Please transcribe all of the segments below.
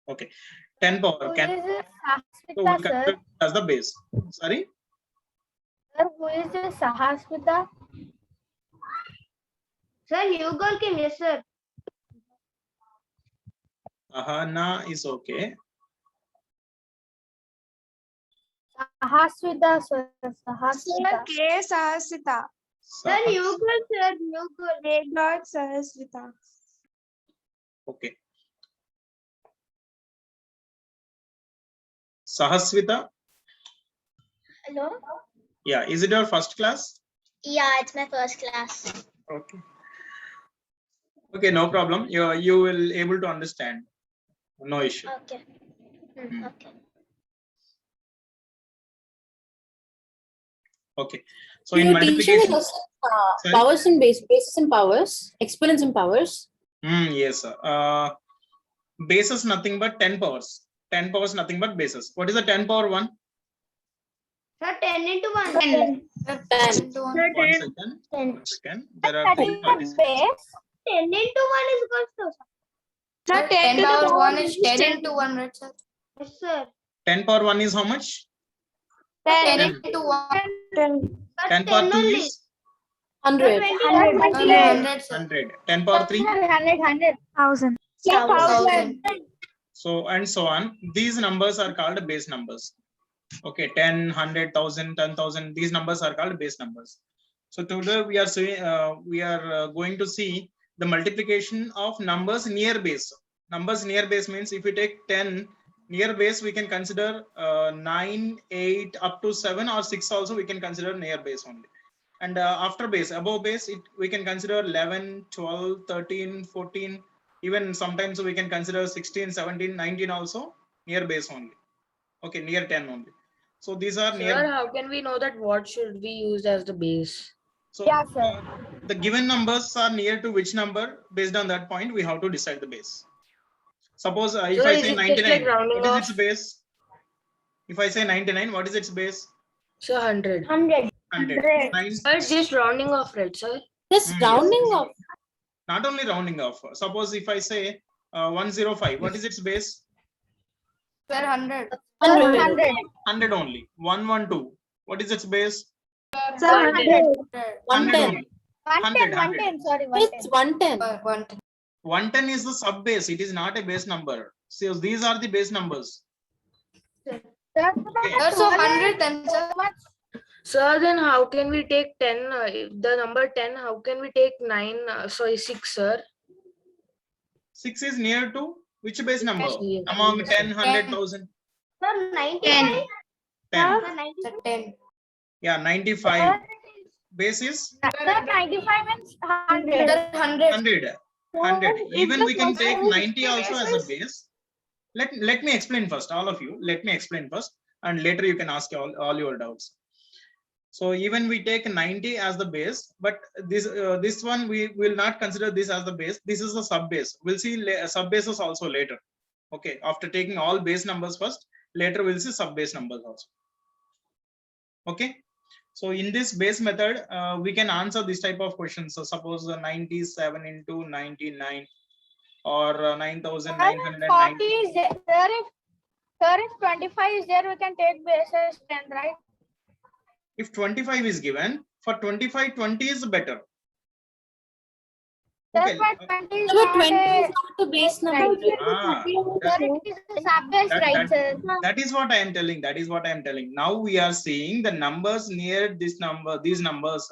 Okay, 10 power. Who Can is this so we Sahaswita, consider sir? it as the base. Sorry. Sir, who is this Sahaswita? Sir, you girl came, yes, sir. Ahana is okay. Sahaswita, sir. Sir, Sahaswita. K. Sahaswita. Sir, you Sahas. girl, sir, you girl. A. Dot Sahaswita. Okay. Sahaswita. Hello? Yeah, is it your first class? Yeah, it's my first class. Okay. Okay, no problem. You will able to understand. No issue. Okay. Hmm. Okay. Okay. So in multiplication. Sorry? Powers and bases and powers, exponents and powers. Yes, sir. Base is nothing but 10 powers. 10 powers nothing but bases. What is the 10 power 1? Sir, 10 into 1. 10. 10. One second. 10. One second. There are 3 participants. Base. 10 into 1 is equals to, sir. Sir, 10 to the power power 1 is 10 into 1, right, sir? Yes, sir. 10 power 1 is how much? 10 10. into 1. 10. 10 power 2 only. is 100. 100, sir. 100. 10 power 3. 100. 1000. 1000. So and so on. These numbers are called base numbers. Okay, 10, 100, 1000, 10,000. These numbers are called base numbers. So today we are going to see the multiplication of numbers near base. Numbers near base means if we take 10 near base, we can consider 9, 8 up to 7 or 6 also we can consider near base only. And after base, above base, we can consider 11, 12, 13, 14. Even sometimes we can consider 16, 17, 19 also near base only. Okay, near 10 only. So these are near. Sir, how can we know that what should be used as the base? So Yeah, sir. the given numbers are near to which number? Based on that point, we have to decide the base. Suppose if Sir, I is say it just 99, like rounding what is off? its base? If I say 99, what is its base? Sir, 100. 100. 100. Sir, it's just rounding off, right, sir? Just Yes. rounding off. Not only rounding off. Suppose if I say 105, what is its base? Sir, 100. 100. 100 only. 112, what is its base? Sir, 100. 100 110. only. 110. 100. 110. Sorry, It's 110. 110. 110. 110 is the sub base. It is not a base number. So these are the base numbers. Sir, Sir, so 100 then, sir. Sir, then how can we take 10? If the number 10, how can we take 9? Sorry, 6, sir. 6 is near to which base number? Yes. Among 10, 100, 10. 1000? Sir, 95. 10. Sir, 95. Sir, 10. Yeah, 95. Base is Sir, 95 means 100. Sir, 100. 100. 100. Even we can take 90 also as a base. Let me explain first, all of you. Let me explain first, and later you can ask all your doubts. So even we take 90 as the base, but this one we will not consider this as the base. This is the sub base. We'll see sub bases also later. Okay, after taking all base numbers first, later we'll see sub base numbers also. Okay, so in this base method, we can answer this type of questions. So suppose 97 into 99 or 9,990. 40 is there. Sir, if 25 is there, we can take base as 10, right? If 25 is given, for 25, 20 is better. Sir, Okay. but 20 is So not 20 a- is not the base number. Ah, Sir, it is a sub-base, right, sir? that is what I am telling. That is what I am telling. Now we are seeing the numbers near this number, these numbers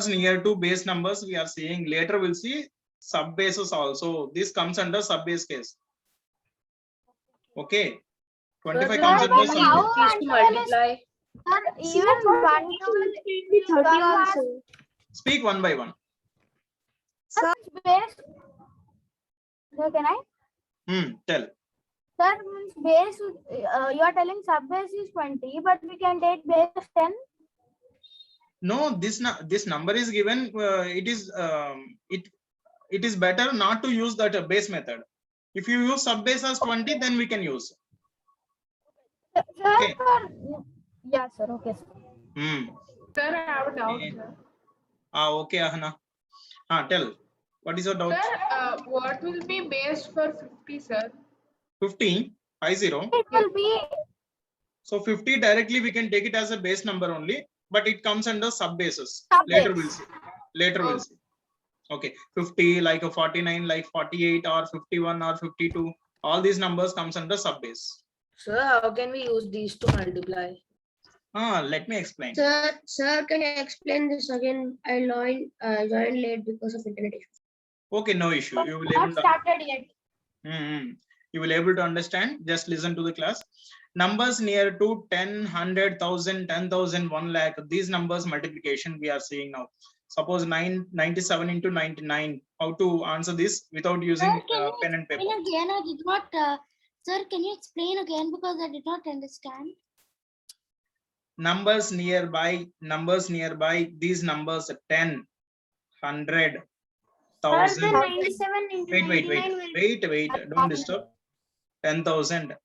near to base numbers we are seeing. Later we'll see sub bases also. This comes under sub base case. Okay. 25 comes Sir, under but sub how base. Please to multiply. Sir, even 1 is 30 also. Speak one by one. base. Sir, can I? Tell. Sir, means base, you are telling sub-base is 20, but we can take base 10. No, this number is given. It is better not to use that base method. If you use sub base as 20, then we can use. Sir, Okay. yeah, sir. Okay, sir. Sir, I have a doubt, Okay. sir. Okay, Ahana. Tell. What is your doubt? Sir, what will be base for 50, sir? 50, 50. It will be So 50 directly we can take it as a base number only, but it comes under sub bases. Sub-base. Later we'll see. Later we'll see. Okay, 50 like a 49, like 48 or 51 or 52. All these numbers comes under sub base. Sir, how can we use these to multiply? Let me explain. Sir, can you explain this again? I joined late because of internet issues. Okay, no issue. You will not able to, started yet. you will able to understand. Just listen to the class. Numbers near to 10, 100, 1000, 10,000, 1 lakh. These numbers multiplication we are seeing now. Suppose 97 into 99. How to answer this without using pen and paper? Again, I did not. Sir, can you explain again because I did not understand? Numbers nearby. These numbers 10, 100, 1000. 97 into Wait. Don't disturb. 10,000,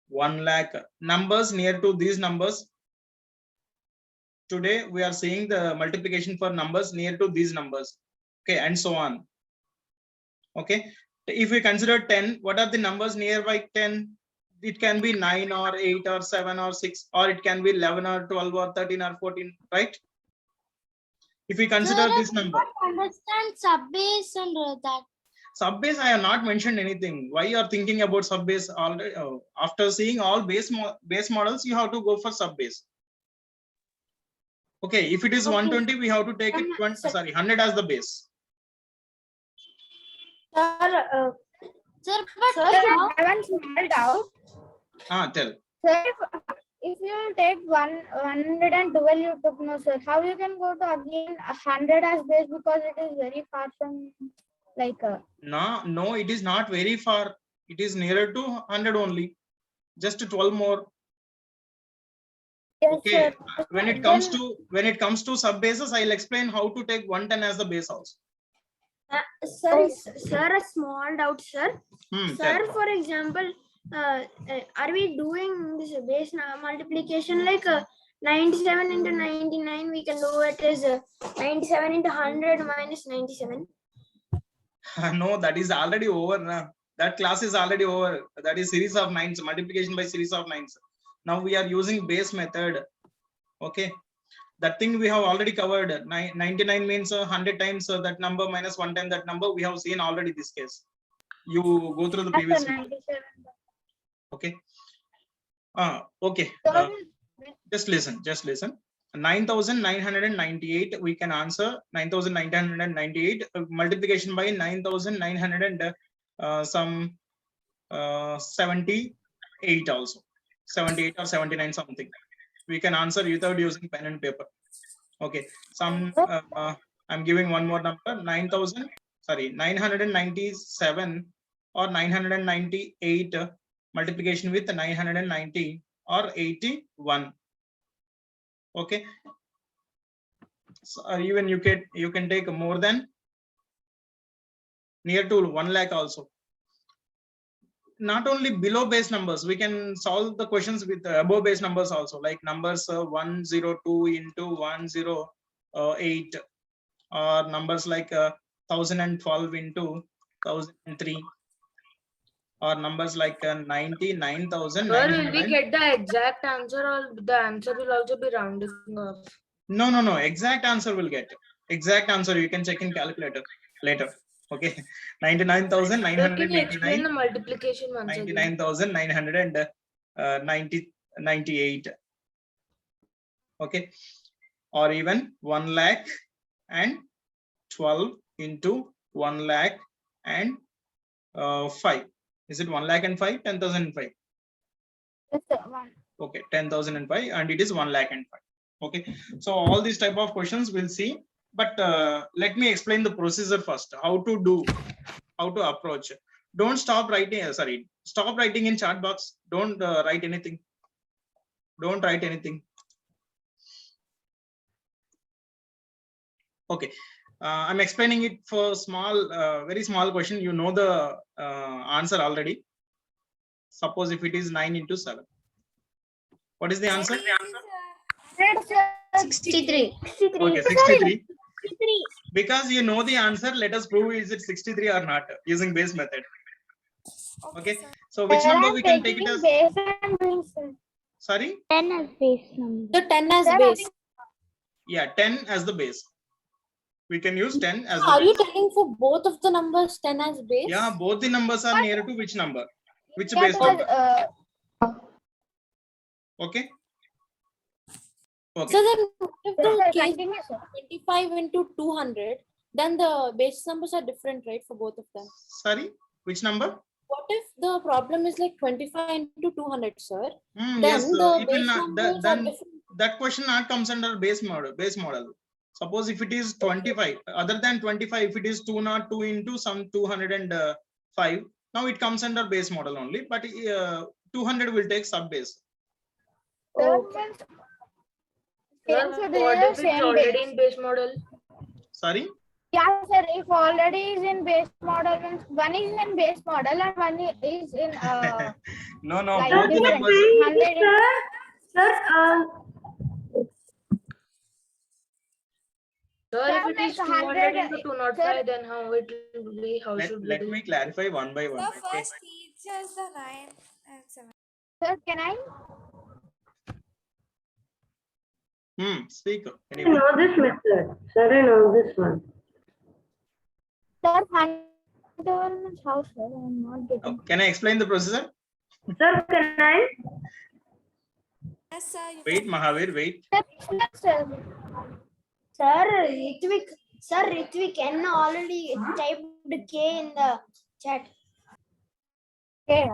1 lakh. Numbers near to these numbers. Today we are seeing the multiplication for numbers near to these numbers. Okay, and so on. Okay, if we consider 10, what are the numbers nearby 10? It can be 9 or 8 or 7 or 6, or it can be 11 or 12 or 13 or 14, right? If we consider this number. Understand sub-base and that. Sub-base, I have not mentioned anything. Why you are thinking about sub-base already? After seeing all base models, you have to go for sub-base. Okay, if it is 120, we have to take it 100 as the base. Sir, Sir, but sir, how- I have one small doubt. Tell. Sir, if you take 112, you took no, sir. How you can go to again 100 as base because it is very far from like. No, it is not very far. It is nearer to 100 only. Just 12 more. Yes, Okay. sir. When it comes to sub bases, I'll explain how to take 110 as the base also. Sir, a small doubt, sir. Tell. Sir, for example, are we doing this base multiplication like 97 into 99? We can do it as 97 into 100 minus 97. No, that is already over. That class is already over. That is series of nines, multiplication by series of nines. Now we are using base method. Okay. That thing we have already covered. 99 means 100 times that number minus 1 time that number. We have seen already this case. You go through the previous. 97. Okay. Okay. Sir, Just listen. 9,998. We can answer 9,998 multiplication by 9,900 and some 78 also. 78 or 79 something. We can answer without using pen and paper. Okay. I'm giving one more number. 997 or 998 multiplication with 990 or 81. Okay. So even you can take more than near to 1 lakh also. Not only below base numbers, we can solve the questions with above base numbers also, like numbers 102 into 108, or numbers like 1012 into 1003, or numbers like 99,000. Sir, will we get the exact answer or the answer will also be rounding off? No. Exact answer will get. Exact answer you can check in calculator later. Okay. 99,989. Explain the multiplication once again. 99,998. Okay. Or even 1 lakh and 12 into 1 lakh and 5. Is it 1 lakh and 5? 10,005. yes, sir, one. Okay, 10,005, and it is 1 lakh and 5. Okay, so all these type of questions we'll see, but let me explain the procedure first. How to approach. Don't stop writing. Stop writing in chat box. Don't write anything. Don't write anything. Okay. I'm explaining it for very small question. You know the answer already. Suppose if it is 9 into 7. What is the answer? 63. Okay, 63. Because you know the answer, let us prove is it 63 or not using base method. Okay. So which Sir, number I'm we can take it taking as? base and doing, sir. Sorry. 10 as base number. So 10 as Sir, base. Yeah, 10 as the base. We can use 10 as the Are you base. telling for both of the numbers 10 as base? Yeah, both the numbers are near to which number? Which Yeah, base sir, number? Okay. Okay. So then if sir, the case continue, sir. 25 into 200, then the base numbers are different, right, for both of them? Sorry, which number? What if the problem is like 25 into 200, sir? Hmm, Then yes, the it will base not. numbers are Then different. that question not comes under base model. Base model. Suppose if it is 25, other than 25, if it is 202 into some 205, now it comes under base model only. But 200 will take sub base. Sir, Okay. means- Sir, sir, they what are if it's same already base. in base model? Sorry. Yeah, sir, if already is in base model, means one is in base model and one is in No, no. like Both the different. numbers. 100 in- Sir, Sir, if it is like 200 100 into 205, then how it will be? How should we Let do? me clarify one by one. The Okay. first teaches the 9 and 7. Sir, can I? Speak. I know this method. Sir, I know this one. Sir, 100 means how, sir? I'm not Oh, getting. can I explain the procedure? Sir, can I? Yes, sir. You Wait, can. Mahavir, wait. Sir, Sir, Ritvik N already typed K in the chat. okay.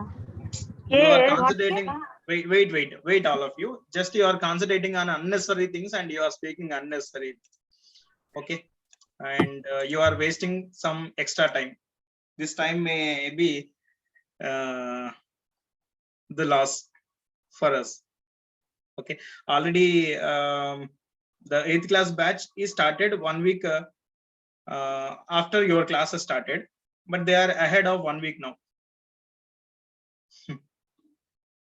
You are Yes. concentrating. Wait, all of you. Just you are concentrating on unnecessary things and you are speaking unnecessary. Okay. And you are wasting some extra time. This time may be the loss for us. Okay. Already the 8th class batch is started 1 week after your class has started, but they are ahead of 1 week now.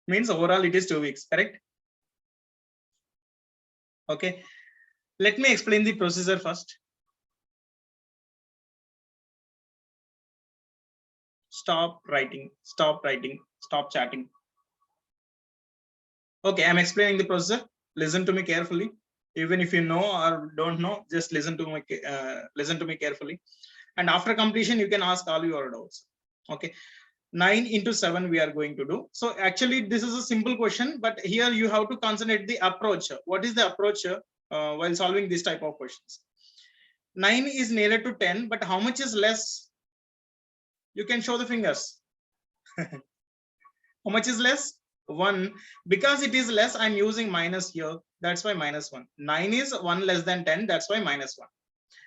Means overall it is 2 weeks, correct? Okay. Let me explain the procedure first. Stop writing, stop chatting. Okay, I'm explaining the procedure. Listen to me carefully. Even if you know or don't know, just listen to me carefully. And after completion, you can ask all your doubts. Okay. 9 into 7 we are going to do. So actually this is a simple question, but here you have to concentrate the approach. What is the approach while solving this type of questions? 9 is nearer to 10, but how much is less? You can show the fingers. How much is less? 1. Because it is less, I'm using minus here. That's why minus 1. 9 is 1 less than 10. That's why minus 1.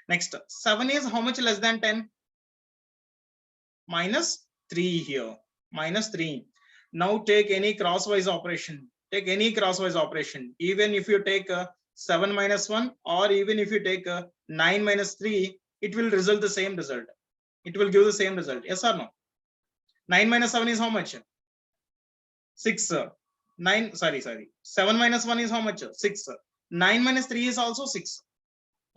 Next, 7 is how much less than 10? Minus 3 here. Minus 3. Now take any crosswise operation. Take any crosswise operation. Even if you take 7 minus 1 or even if you take 9 minus 3, it will result the same result. It will give the same result. Yes or no? 9 minus 7 is how much? 6. 7 minus 1 is how much? 6. 9 minus 3 is also 6.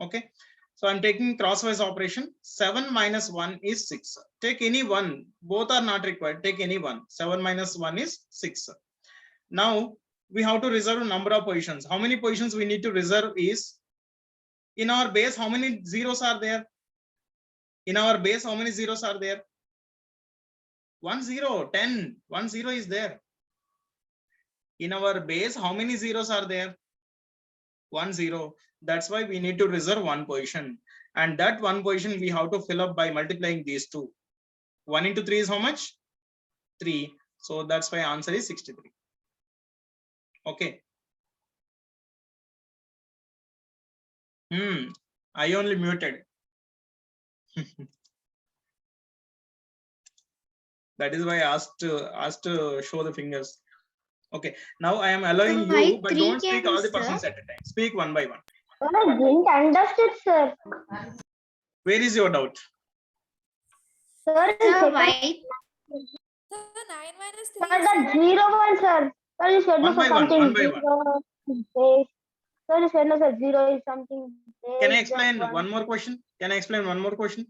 Okay. So I'm taking crosswise operation. 7 minus 1 is 6. Take any one. Both are not required. Take any one. 7 minus 1 is 6. Now we have to reserve a number of positions. How many positions we need to reserve is, in our base, how many zeros are there? In our base, how many zeros are there? 1 0, 10. 1 0 is there. In our base, how many zeros are there? 1 0. That's why we need to reserve one position. And that one position we have to fill up by multiplying these two. 1 into 3 is how much? 3. So that's why answer is 63. Okay. I only muted. That is why I asked to show the fingers. Okay. Now I am allowing you, but don't speak all the persons at a time. Speak one by one. I didn't understand, sir. Where is your doubt? Sir, Why? The 9 minus 3 Sir, is that 0 1, sir. Sir, you said no, One by sir, one, something one by 0 one. is base. Sir, you said no, sir, 0 is something base. Can I just explain one. one more question? Can I explain one more question?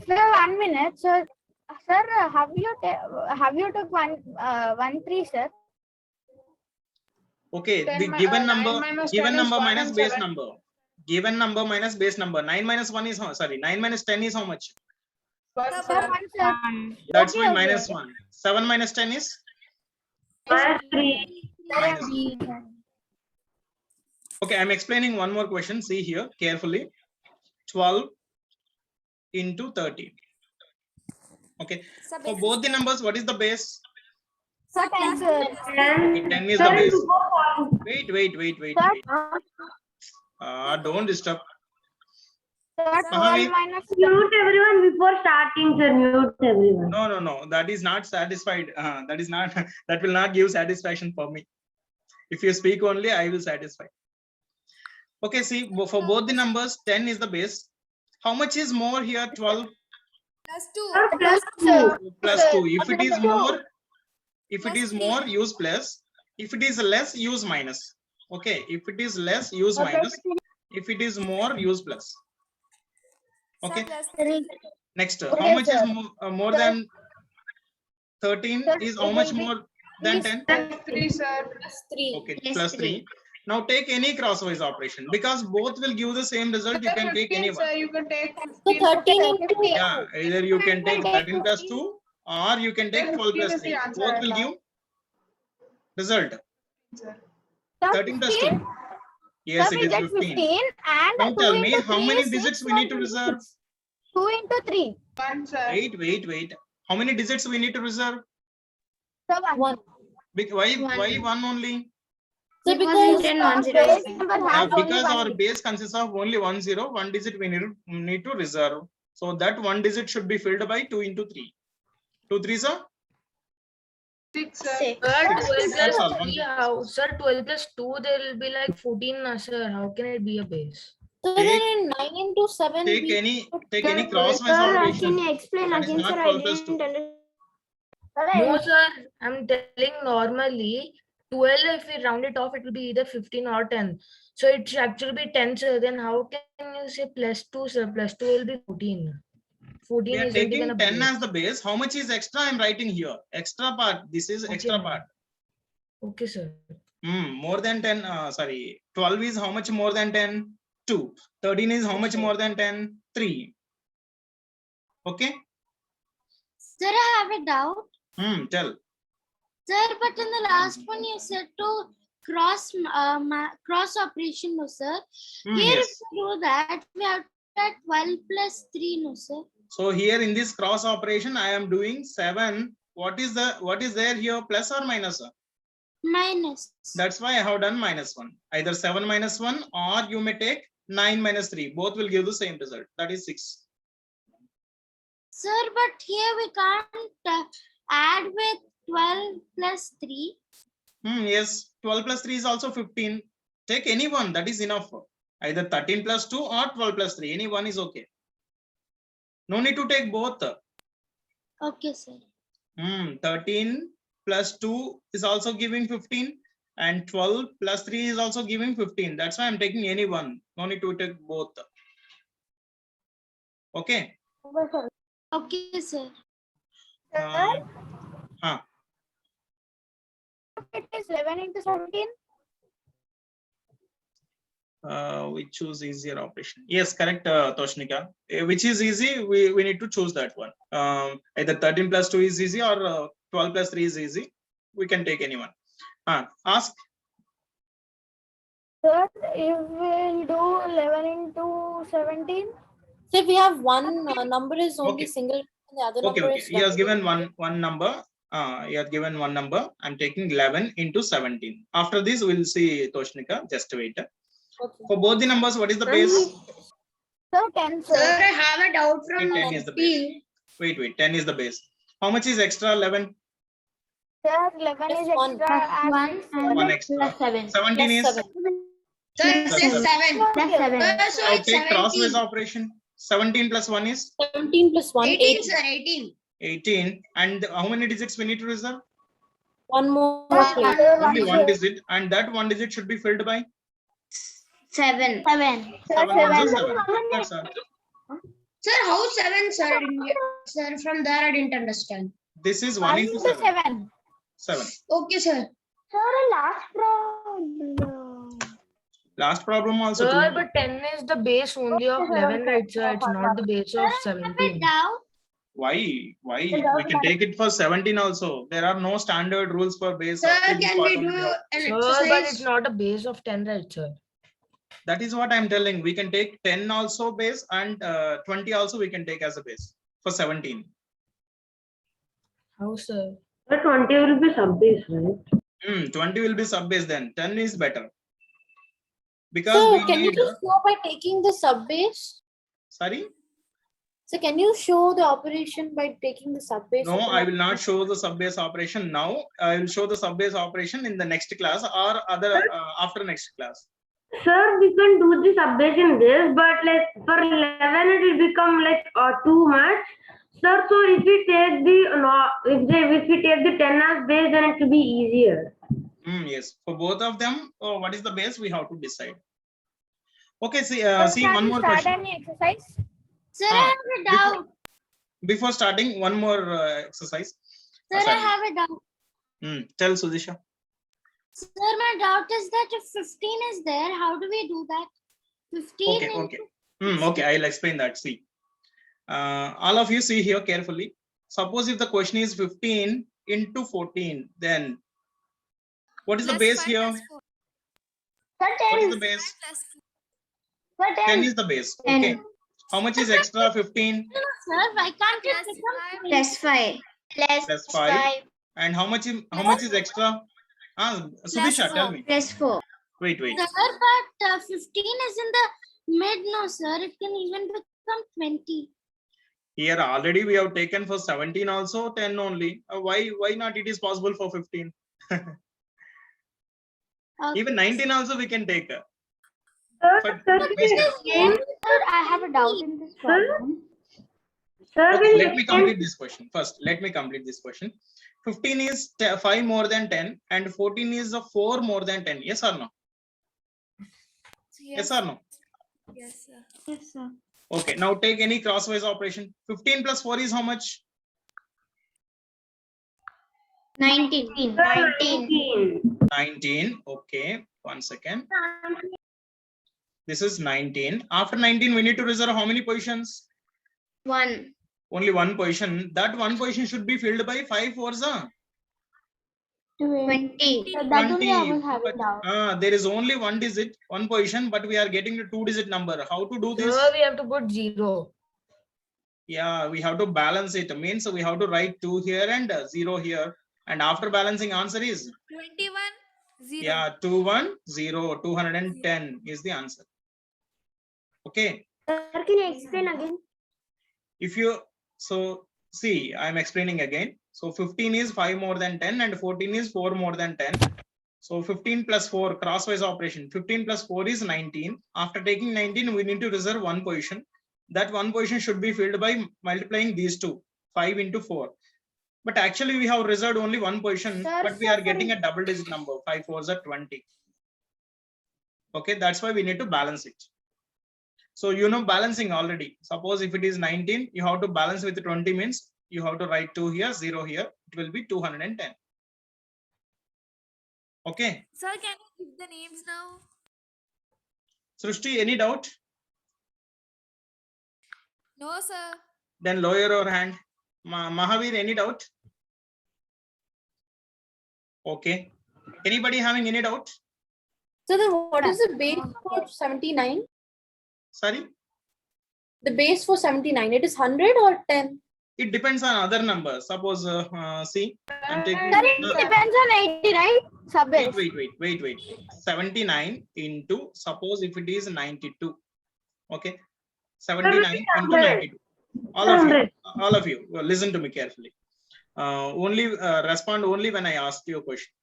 Sir, 1 minute. Sir, Sir, have you took 1 3, sir? Okay, 10 the mi- given 9 number, minus given 10 is number 1 minus and base 7. number. Given number minus base number. 9 minus 1 is how, sorry, 9 minus 10 is how much? 1, Sir, sir. 1, sir. That's Okay, why okay. minus 1. 7 minus 10 is -3. minus 3. Okay, I'm explaining one more question. See here carefully. 12 into 13. Okay, Sir, for base both is the 10. numbers, what is the base? Sir, 10, sir. 10. 10 is Sir, the base. before point. Wait. Sir, Don't disturb. sir, Mahavi? 12 minus Mute everyone before starting, sir. Mute everyone. No. That is not satisfied. That is not. That will not give satisfaction for me. If you speak only, I will satisfy. Okay, see, for both the numbers, 10 is the base. How much is more here? 12 Plus 2. Sir, plus sir. 2. plus 2. If it is Plus two. more, if it Plus is three. more, use plus. If it is less, use minus. Okay, if it is less, use minus. If it is more, use plus. Okay. Sir, plus 3. Next, Okay, how much is sir. more Sir. than 13 Sir, is it how will much be more than 10? 3, sir. Plus 3. Okay, Yes, plus 3. Now take any crosswise operation because both will give the same result. You Sir, can take 15, any one. sir. You can take So 15. 13 into 2. Yeah, either you can take Take 13 plus 15. 2 or you can take 12 plus 3. answer Both at will last. give result. Sir. 13 plus 2. 15. Yes, Sir, it we is get 15. 15 and Now 2 tell me into how 3 many is digits 6 we need to and reserve? 2 into 3. 1, sir. Wait. How many digits we need to reserve? So 1. 1. Why one only? So because Base number Yeah, has only because our 1. base consists of only 1 0. One digit we need to reserve. So that one digit should be filled by 2 into 3. 2 3s are 6, sir. Sir, 12 plus That's all. 3, how? Sir, 12 plus 2, there will be like 14, sir. How can it be a base? so Take- then in 9 into 7 take we any Sir, crosswise can operation. you explain That is again, not sir? I 12 plus didn't 2. understand. No, sir. I'm telling normally 12, if we round it off, it will be either 15 or 10. So it should actually be 10, sir. Then how can you say plus 2, sir? Plus 2 will be 14. 14 We are isn't even taking a 10 base. as the base. How much is extra? I'm writing here. Extra part. This is extra Okay. part. Okay, sir. More than 10. Sorry. 12 is how much more than 10? 2. 13 is how much Okay. more than 10? 3. Okay. Sir, I have a doubt. Tell. Sir, but in the last one you said to cross operation, no sir. Here Yes. if we do that, we have to add 12 plus 3, no sir. So here in this cross operation, I am doing 7. What is there here? Plus or minus? Minus. That's why I have done minus 1. Either 7 minus 1 or you may take 9 minus 3. Both will give the same result. That is 6. Sir, but here we can't add with 12 plus 3. Yes. 12 plus 3 is also 15. Take any one. That is enough. Either 13 plus 2 or 12 plus 3. Any one is okay. No need to take both. Okay, sir. 13 plus 2 is also giving 15 and 12 plus 3 is also giving 15. That's why I'm taking any one. No need to take both. Okay. Okay, sir. It is 11 into 17. We choose easier operation. Yes, correct, Toshnika. Which is easy, we need to choose that one. Either 13 plus 2 is easy or 12 plus 3 is easy. We can take anyone. Ask. Sir, if we do 11 into 17. So if we have one number is only Okay. single, and the other number Okay. is He has double. given one number. He has given one number. I'm taking 11 into 17. After this, we'll see Toshnika. Just wait. Okay. For both the numbers, what is the base? Sir, 10, Sir, sir. I have a doubt from 10 is the base. Wait. 10 is the base. How much is extra? 11. Sir, 11 is Just one. extra. as 1 extra. 17 is. Plus 7. Sir, Plus this is 7. Okay. So Now it's take crosswise 17. operation. 17 plus 1 is 17 plus 1, 18, 18. sir, 18. 18. And how many digits we need to reserve? One more. One. place. Only one digit. And that one digit should be filled by 7. 7. 7 ones are 7. That's all. Sir, how 7, sir? Sir, from there I didn't understand. This is 1 into 7. 7. 7. Okay, sir. Sir, last problem. Last problem also. Sir, 2. but 10 is the base only of 11, right, sir? It's not the base of 17. Why? We can take it for 17 also. There are no standard rules for base. Sir, This can part we do only have- an Sir, but it's exercise? not a base of 10, right, sir? That is what I'm telling. We can take 10 also base and 20 also we can take as a base for 17. How, sir? But 20 will be sub base, right? 20 will be sub base then. 10 is better. Because So we can you need. just show by taking the sub base? Sorry? So can you show the operation by taking the sub base? No, I will not show the sub base operation now. I will show the sub base operation in the next class or other after next class. Sir, we can do the sub base in this, but like for 11 it will become like too much. Sir, so if we take if we take the 10 as base, then it will be easier. Yes, for both of them, what is the base we have to decide. Okay, see, Sir, see can one we more start question. any exercise? Sir, I have a doubt. Before starting, one more exercise. Sir, I Assignment. have a doubt. Tell Sudisha. Sir, my doubt is that if 15 is there, how do we do that? 15 Okay, into- okay. Okay, I'll explain that. See, all of you see here carefully. Suppose if the question is 15 into 14, then what is the Plus base 5 here? plus 4. Sir, What 10. is the base? Plus 4. Sir, 10. 10 is the base. Okay. How much is extra 15? No, sir, why can't it Plus become 5. 20? Plus 5. Plus 5. And how much is extra? Sudisha, tell me. Plus 4. Wait. Sir, but 15 is in the mid, no, sir. It can even become 20. Here already we have taken for 17 also 10 only. Why not it is possible for 15? Even 19 also we can take. But base- Sir, I have a doubt in this problem. Okay, let me complete this question. First, let me complete this question. 15 is 5 more than 10 and 14 is 4 more than 10. Yes or no? Yes or no? Yes, sir. Yes, sir. Okay, now take any crosswise operation. 15 plus 4 is how much? 19. 19. Okay, 1 second. This is 19. After 19, we need to reserve how many positions? 1. Only one position. That one position should be filled by 5 fours. 20. So that only I 20, was having doubt. there is only one digit, one position, but we are getting a 2-digit number. How to do this? Sir, we have to put 0. Yeah, we have to balance it. Means we have to write 2 here and 0 here. And after balancing, answer is 21, 0. yeah, 210. 210 is the answer. Okay. Sir, can you explain again? If you see, I'm explaining again. So 15 is 5 more than 10 and 14 is 4 more than 10. So 15 plus 4 crosswise operation. 15 plus 4 is 19. After taking 19, we need to reserve one position. That one position should be filled by multiplying these two, 5 into 4. But actually we have reserved only one position, Sir, but we are getting a double digit number. 5 fours are 20. Okay, that's why we need to balance it. So you know balancing already. Suppose if it is 19, you have to balance with 20 means you have to write 2 here, 0 here. It will be 210. Okay. Sir, can you give the names now? Srushti, any doubt? No, sir. Then lower your hand. Mahavir, any doubt? Okay. Anybody having any doubt? So then what is the base for 79? Sorry? The base for 79, it is 100 or 10? It depends on other numbers. Suppose, see, I'm taking. Sir, it depends on 80, right? Subbase. Wait. 79 into, suppose if it is 92. Okay. 79 into 92. All of you, listen to me carefully. Respond only when I ask you a question.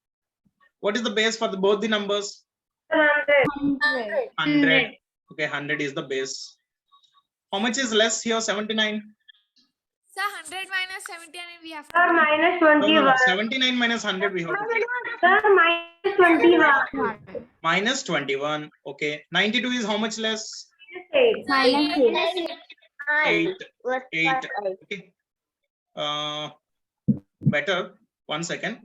What is the base for both the numbers? 100. Okay, 100 is the base. How much is less here? 79. Sir, 100 minus 79 we have to. Sir, minus No, 21. 79 minus 100 we have to take. Sir, minus 21. Minus 21. Okay. 92 is how much less? Minus 8. 8. Okay. Better. One second.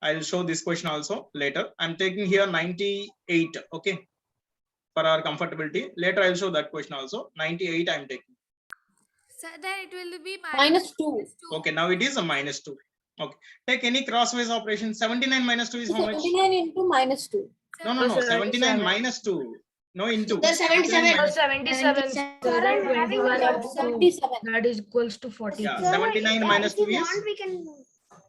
I'll show this question also later. I'm taking here 98. Okay. For our comfortability. Later I'll show that question also. 98 I'm taking. So then it will be -2. Okay, now it is a -2. Okay. Take any crossways operation. 79 minus 2 is how much? 79 into -2. No. 79 minus 2. No, into. Sir, 77. minus- 77. Sir, I'm having 21 a into 77. that is equals to 40. Yeah, Sir, 79 minus if you 2 is want, we can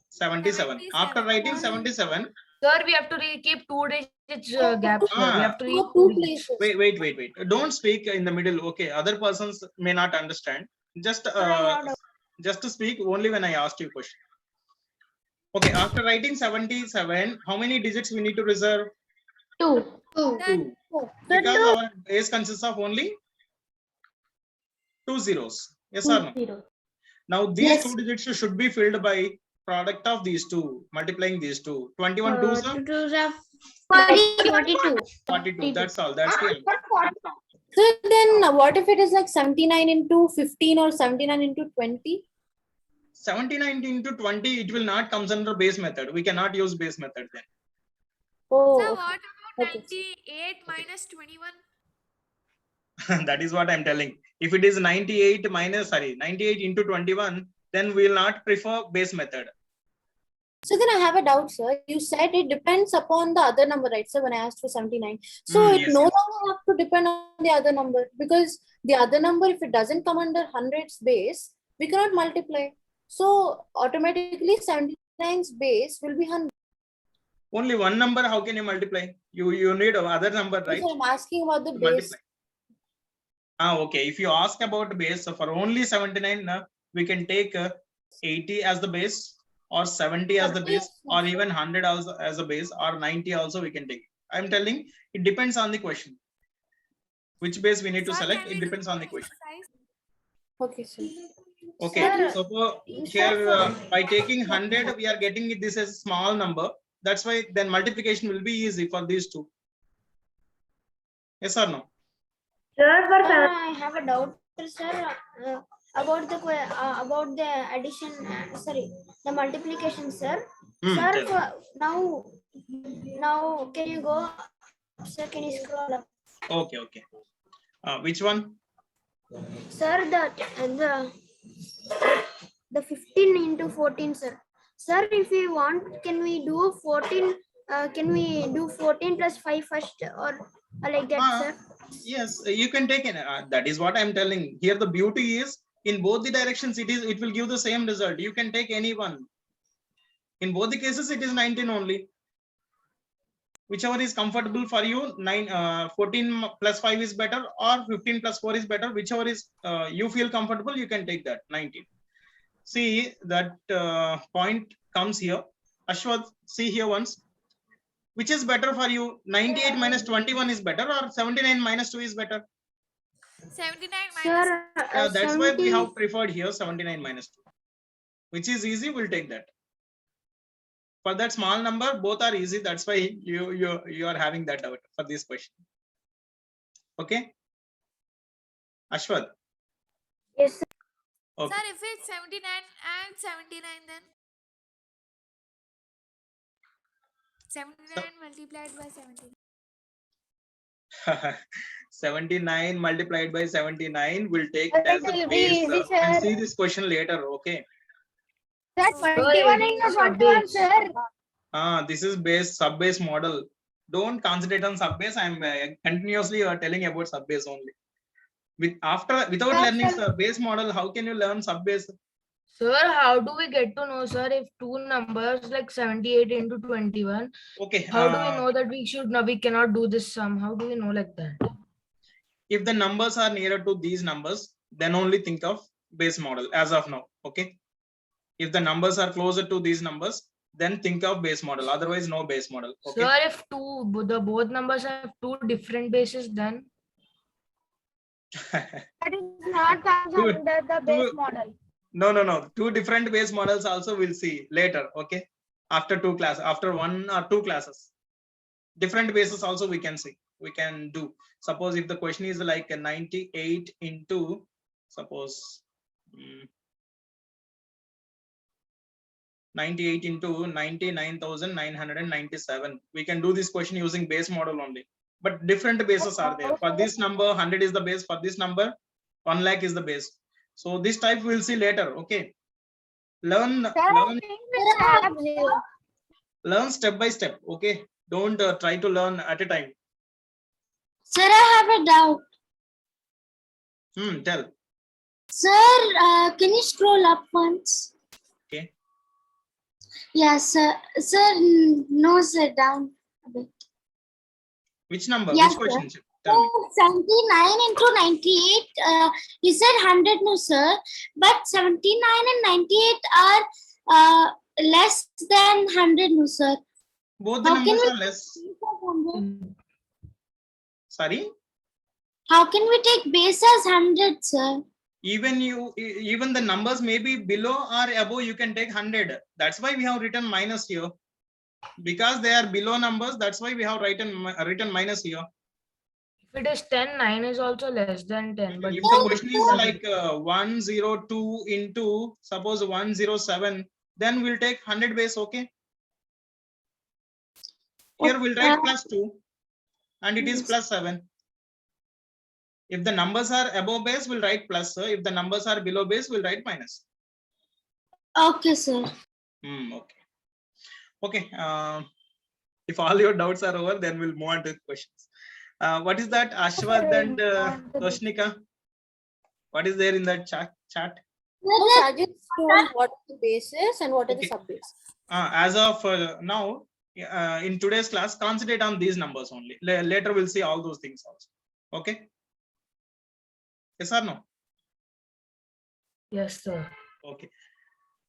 77. After writing 77, Sir, we have to keep 2 digits gap. Sir. We have to Two keep 2 digits. places. wait. Don't speak in the middle. Okay, other persons may not understand. Just to speak only when I asked you question. Okay, after writing 77, how many digits we need to reserve? 2. 2. Because our base consists of only 2 zeros. Yes or no? Now these 2 digits should be filled by product of these two, multiplying these two. 21 twos are 42. 42. That's all. That's the answer. So then what if it is like 79 into 15 or 79 into 20? 79 into 20, it will not comes under base method. We cannot use base method then. Oh, Sir, okay. what about Okay. 98 minus 21? That is what I'm telling. If it is 98 into 21, then we will not prefer base method. So then I have a doubt, sir. You said it depends upon the other number, right, sir, when I asked for 79. So it yes, no yes. longer have to depend on the other number, because the other number, if it doesn't come under 100's base, we cannot multiply. So automatically 79's base will be 100. Only one number, how can you multiply? You need other number, right? So I'm asking about the To base. multiply. Okay. If you ask about base, so for only 79, we can take 80 as the base, or 70 as the base, or even 100 as a base, or 90 also we can take. I'm telling, it depends on the question. Which base we need to Sir, select, can it we depends do on the question. exercise? Okay, sir. Okay, Sir, so here by taking 100, we are getting this as a small number. That's why then multiplication will be easy for these two. Yes or no? Sir, for I have a doubt, sir, about the addition. Sorry, the multiplication, sir. Sir, Tell. now can you go? Sir, can you scroll up? Okay. Which one? Sir, the 15 into 14, sir. Sir, if we want, can we do 14? Can we do 14 plus 5 first, or like that, sir? Yes, you can take it. That is what I'm telling. Here the beauty is in both the directions. It will give the same result. You can take any one. In both the cases, it is 19 only. Whichever is comfortable for you. 14 plus 5 is better, or 15 plus 4 is better. Whichever is you feel comfortable, you can take that 19. See that point comes here. Ashwath, see here once. Which is better for you? 98 minus 21 is better, or 79 minus 2 is better? 79 minus. Sir, That's why we have preferred here 79 minus 2. Which is easy, we'll take that. For that small number, both are easy. That's why you are having that doubt for this question. Okay? Ashwath? Yes, sir. Okay. Sir, if it's 79 and 79, then 79 multiplied by 79. 79 multiplied by 79 will take Sir, as it a will be base. easy, We'll sir. see this question later. Okay. Sir, 21 into 21, sir. This is base sub-base model. Don't concentrate on sub-base. I'm continuously telling about sub-base only. Without learning base model, how can you learn sub-base? Sir, how do we get to know, sir, if two numbers like 78 into 21? Okay. How do we know that we cannot do this sum? How do we know like that? If the numbers are nearer to these numbers, then only think of base model as of now. Okay. If the numbers are closer to these numbers, then think of base model. Otherwise, no base model. Okay. Sir, if both numbers have two different bases, then That is not comes under the base model. No. Two different base models also we'll see later. Okay. After 2 classes, after 1 or 2 classes, different bases also we can see. we can do. Suppose if the question is like a 98 into, suppose 98 into 99,997. We can do this question using base model only. But different bases are there. For this number, 100 is the base. For this number, 1 lakh is the base. So this type we'll see later. Okay. Learn step by step. Okay. Don't try to learn at a time. Sir, I have a doubt. Tell. Sir, can you scroll up once? Okay. Yes, sir. Sir, no, sir, down a bit. Which number? Yes, Which question? sir. Tell me. 79 into 98. You said 100, no, sir. But 79 and 98 are less than 100, no, sir. Both the How can numbers we are less. Sorry. How can we take base as 100, sir? Even the numbers may be below or above, you can take 100. That's why we have written minus here. Because they are below numbers, that's why we have written minus here. If it is 10, 9 is also less than 10. But If the question is like 102 into suppose 107, then we'll take 100 base. Okay. Here we'll write plus 2 and it is plus 7. If the numbers are above base, we'll write plus. If the numbers are below base, we'll write minus. Okay, sir. Okay. Okay. If all your doubts are over, then we'll move on to questions. What is that, Ashwad and Toshnika? What is there in that chat? No, I just told what the base is and what are the sub base. As of now, in today's class, concentrate on these numbers only. Later we'll see all those things also. Okay. Yes or no? yes, sir. Okay.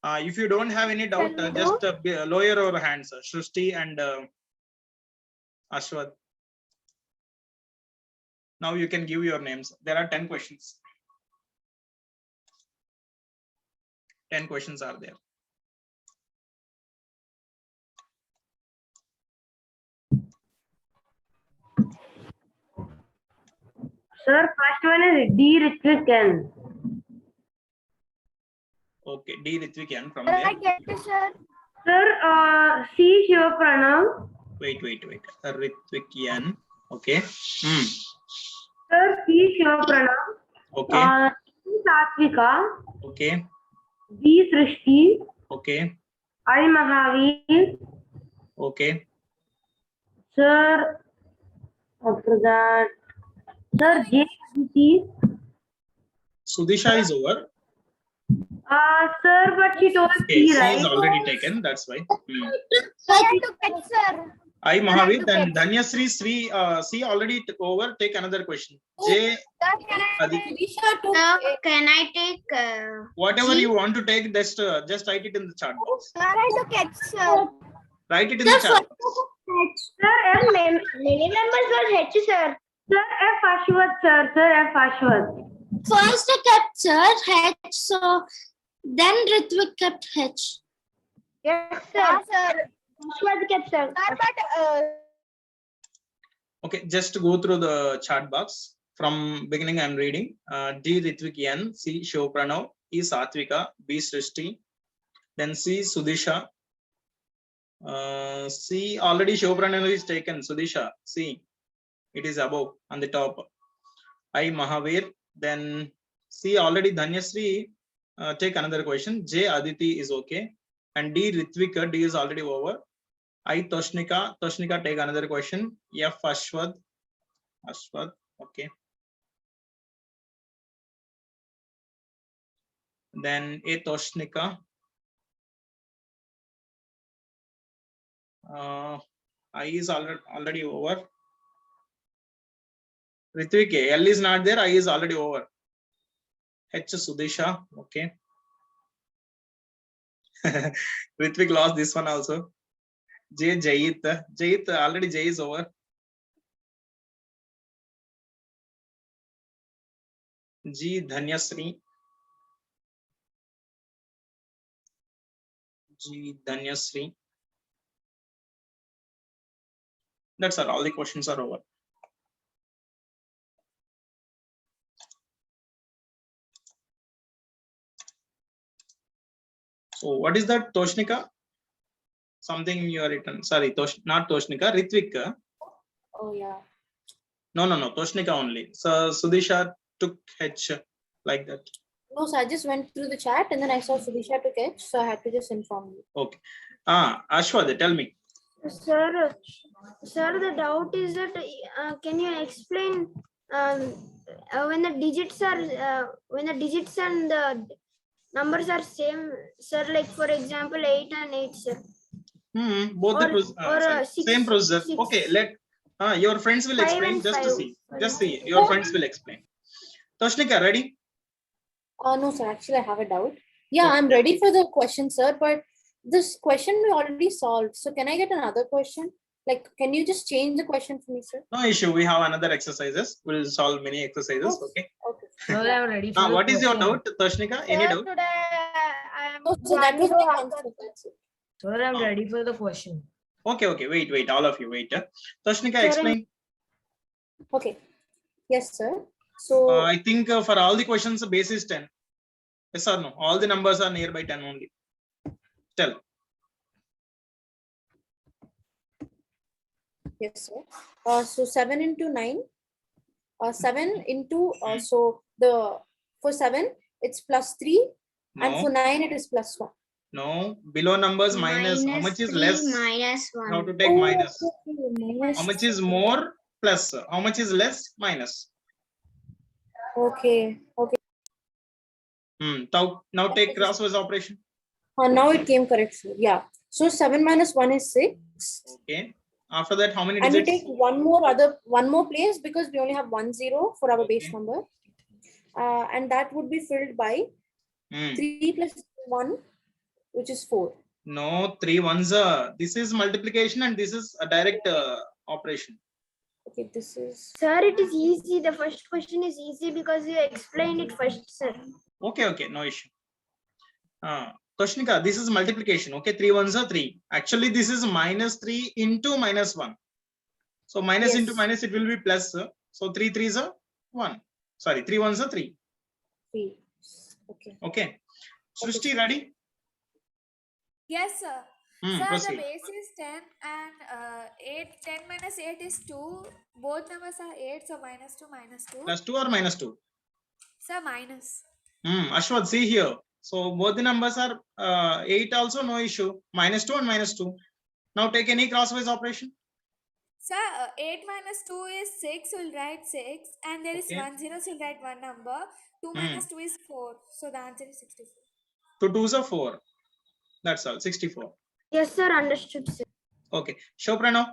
If you don't have any doubt, just lower your hands, Shrusti and Ashwad. Now you can give your names. There are 10 questions. 10 questions are there. Sir, first one is D. Ritvik N. Okay, D. Ritvik N from Sir, there. I get it, sir. Sir, C. Shiva Pranav. Wait. Ritvik N. Okay. Sir, C. Shiva Pranav. Okay. C. Satvika. Okay. B. Srishti. Okay. I. Mahavir. Okay. Sir, after that, Sir, J. Aditi. Sudisha is over. Sir, but she told Okay, C, C right? is already taken. That's why. I took it, sir. I Mahavir, then Dhanyasri C already over. Take another question. J. Aditi. Can I take Whatever G? you want to take, just write it in the chat box. Sir, I took it, sir. Write it in the chat box. Sir, F. Many numbers were H, sir. Sir, F. Ashwat, sir. Sir, F. Ashwat. First I kept sir H, so then Ritvik kept H. Yes, Yeah, sir. sir. Ashwad kept sir. Sir, but Okay, just go through the chat box. From beginning, I'm reading. D. Ritvik N. C. Shivpranav. E. Satvika. B. Srishti. Then C. Sudisha. C. Already Shivpranav is taken. Sudisha. C. It is above on the top. I. Mahavir. Then C. Already Dhanyasri. Take another question. J. Aditi is okay. And D. Ritvika. D is already over. I. Toshnika. Toshnika, take another question. F. Ashwad. Okay. Then A. Toshnika. I is already over. Ritvik, L is not there. I is already over. H. Sudisha. Okay. Ritvik lost this one also. J. Jayit. Jayit, already J is over. G. Dhanyasri. G. Dhanyasri. That's all the questions are over. Oh, what is that, Toshnika? Something you are written. Sorry, not Toshnika, Ritvik. Oh yeah. No, Toshnika only. So Sudisha took H like that. No, so I just went through the chat and then I saw Sudisha took it, so I had to just inform you. Okay. Ashwad, tell me. Sir, the doubt is that can you explain when the digits are and the numbers are same, sir? Like for example, 8 and 8, sir. Both the same processor. six. Okay, let your friends will 5 explain. and Just to 5. see. Just see. Your friends will explain. Toshnika, ready? No, sir. Actually, I have a doubt. Yeah, Okay. I'm ready for the question, sir. But this question we already solved. So can I get another question? Like, can you just change the question for me, sir? No issue. We have another exercises. We'll solve many exercises. Okay. Okay. Sir, I'm ready for the What is your question. doubt, Toshnika? Any Sir, doubt? today I am No, so that was my planning to answer. That's it. Sir, I'm ready for the question. Okay. Wait. All of you wait. Toshnika, Sir, explain. Okay. Yes, sir. So I think for all the questions, the base is 10. Yes or no? All the numbers are nearby 10 only. Tell. yes, sir. So 7 into 9. 7 into so the for 7 it's plus 3 and for No. 9 it is plus 1. No. Below numbers minus. How much is less? Minus You have 1. to take minus. Minus. How much is more? Plus. How much is less? Minus. Okay. Now take crosswise operation. Now it came correct, sir. Yeah. So 7 minus 1 is 6. Okay. After that, how many And we digits? take one more place because we only have 1 0 for our base Okay. number. And that would be filled by 3 plus 1, which is 4. No, 3 ones. This is multiplication and this is a direct operation. Okay, this is. Sir, it is easy. The first question is easy because you explained it first, sir. Okay, no issue. Toshnika, this is multiplication. Okay, 3 ones are 3. Actually, this is minus 3 into minus 1. So minus into minus, it will be plus. So 3 3s are 1. Sorry, 3 ones are 3. 3. Okay. Srishti, ready? Yes, sir. Sir, the Proceed. base is 10 and 10 minus 8 is 2. Both numbers are 8, so minus 2, minus 2. Plus 2 or minus 2? Sir, minus. Ashwad, see here. So both the numbers are 8 also, no issue. Minus 2 and minus 2. Now take any crosswise operation. Sir, 8 minus 2 is 6, we'll write 6. And there is Okay. 1 0, so we'll write one number. 2 minus 2 is 4. So the answer is 64. 2 2s are 4. That's all, 64. Yes, sir. Understood, sir. Okay. Show Pranav.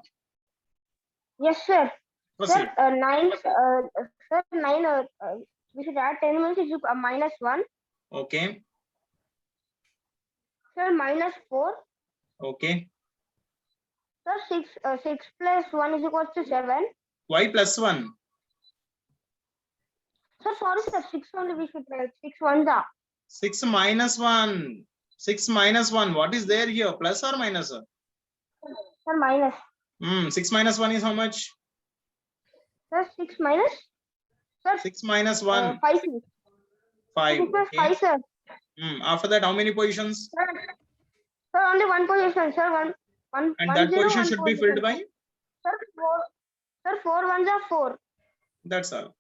Yes, sir. Proceed. Sir, 9, sir, 9, we should add 10 minus is minus 1. Okay. Sir, minus 4. Okay. Sir, 6 plus 1 is equal to 7. Y plus 1. Sir, sorry, sir, 6 only we should write. 6 ones are. 6 minus 1. 6 minus 1. What is there here? Plus or minus? Sir, minus. 6 minus 1 is how much? Sir, 6 minus? Sir, 6 minus 1. 5. 5. 6 plus Okay. 5, sir. After that, how many positions? Sir, only one position, sir. One. And one that zero, position one should be filled by? Sir, 4. Sir, 4 ones are 4. That's all.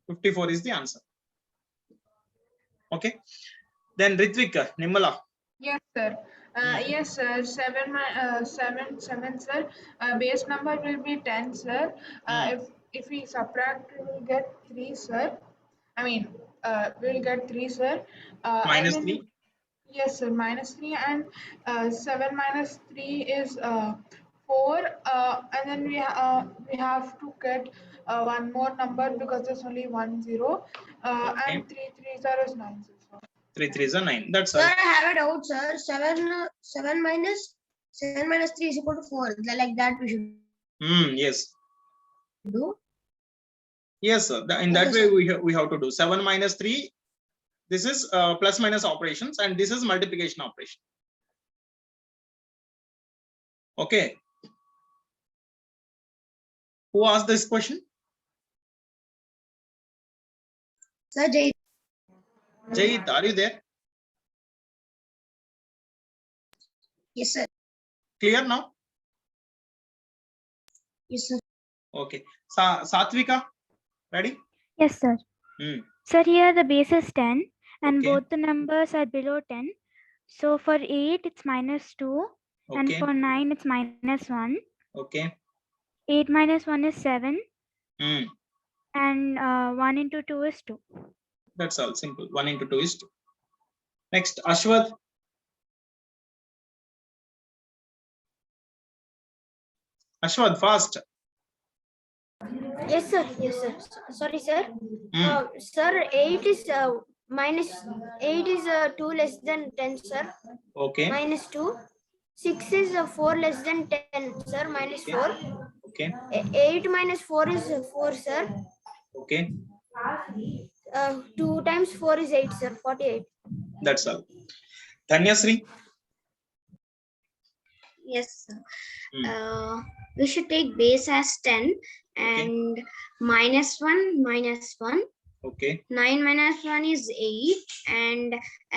54 is the answer. Okay. Then Ritvik, Nimala. Yes, sir. Yes, sir. 7, sir. Base number will be 10, sir. If we subtract, we will get 3, sir. I mean, we'll get 3, sir. Minus and then 3. Yes, sir. Minus 3 and 7 minus 3 is 4. And then we have to get one more number because there's only 1 0. Okay. And 3 3s are 9. So. 3 3s are 9. That's all. Sir, I have a doubt, sir. 7 minus 3 is equal to 4. Like that we should Yes. do. Yes, sir. In that way, we have to do 7 minus 3. This is plus minus operations, and this is multiplication operation. Okay. Who asked this question? Sir, Jay. Jayit, are you there? Yes, sir. Clear now? Yes, sir. Okay. Satvika, ready? Yes, sir. Hmm. Sir, here the base is 10 and Okay. both the numbers are below 10. So for 8, it's -2 and Okay. for 9, it's -1. Okay. 8 minus 1 is 7 Hmm. and 1 into 2 is 2. That's all. Simple. 1 into 2 is 2. Next, Ashwath. Ashwath, fast. Yes, sir. Yes, sir. Sorry, sir. Hmm. Sir, 8 is minus 8 is 2 less than 10, sir. Okay. Minus 2. 6 is 4 less than 10, sir. Minus Okay. 4. Okay. 8 minus 4 is 4, sir. Okay. 2 times 4 is 8, sir. 48. That's all. Dhanyasri. Yes, sir. Hmm. We should take base as 10 and -1 minus 1. Okay. 9 minus 1 is 8, and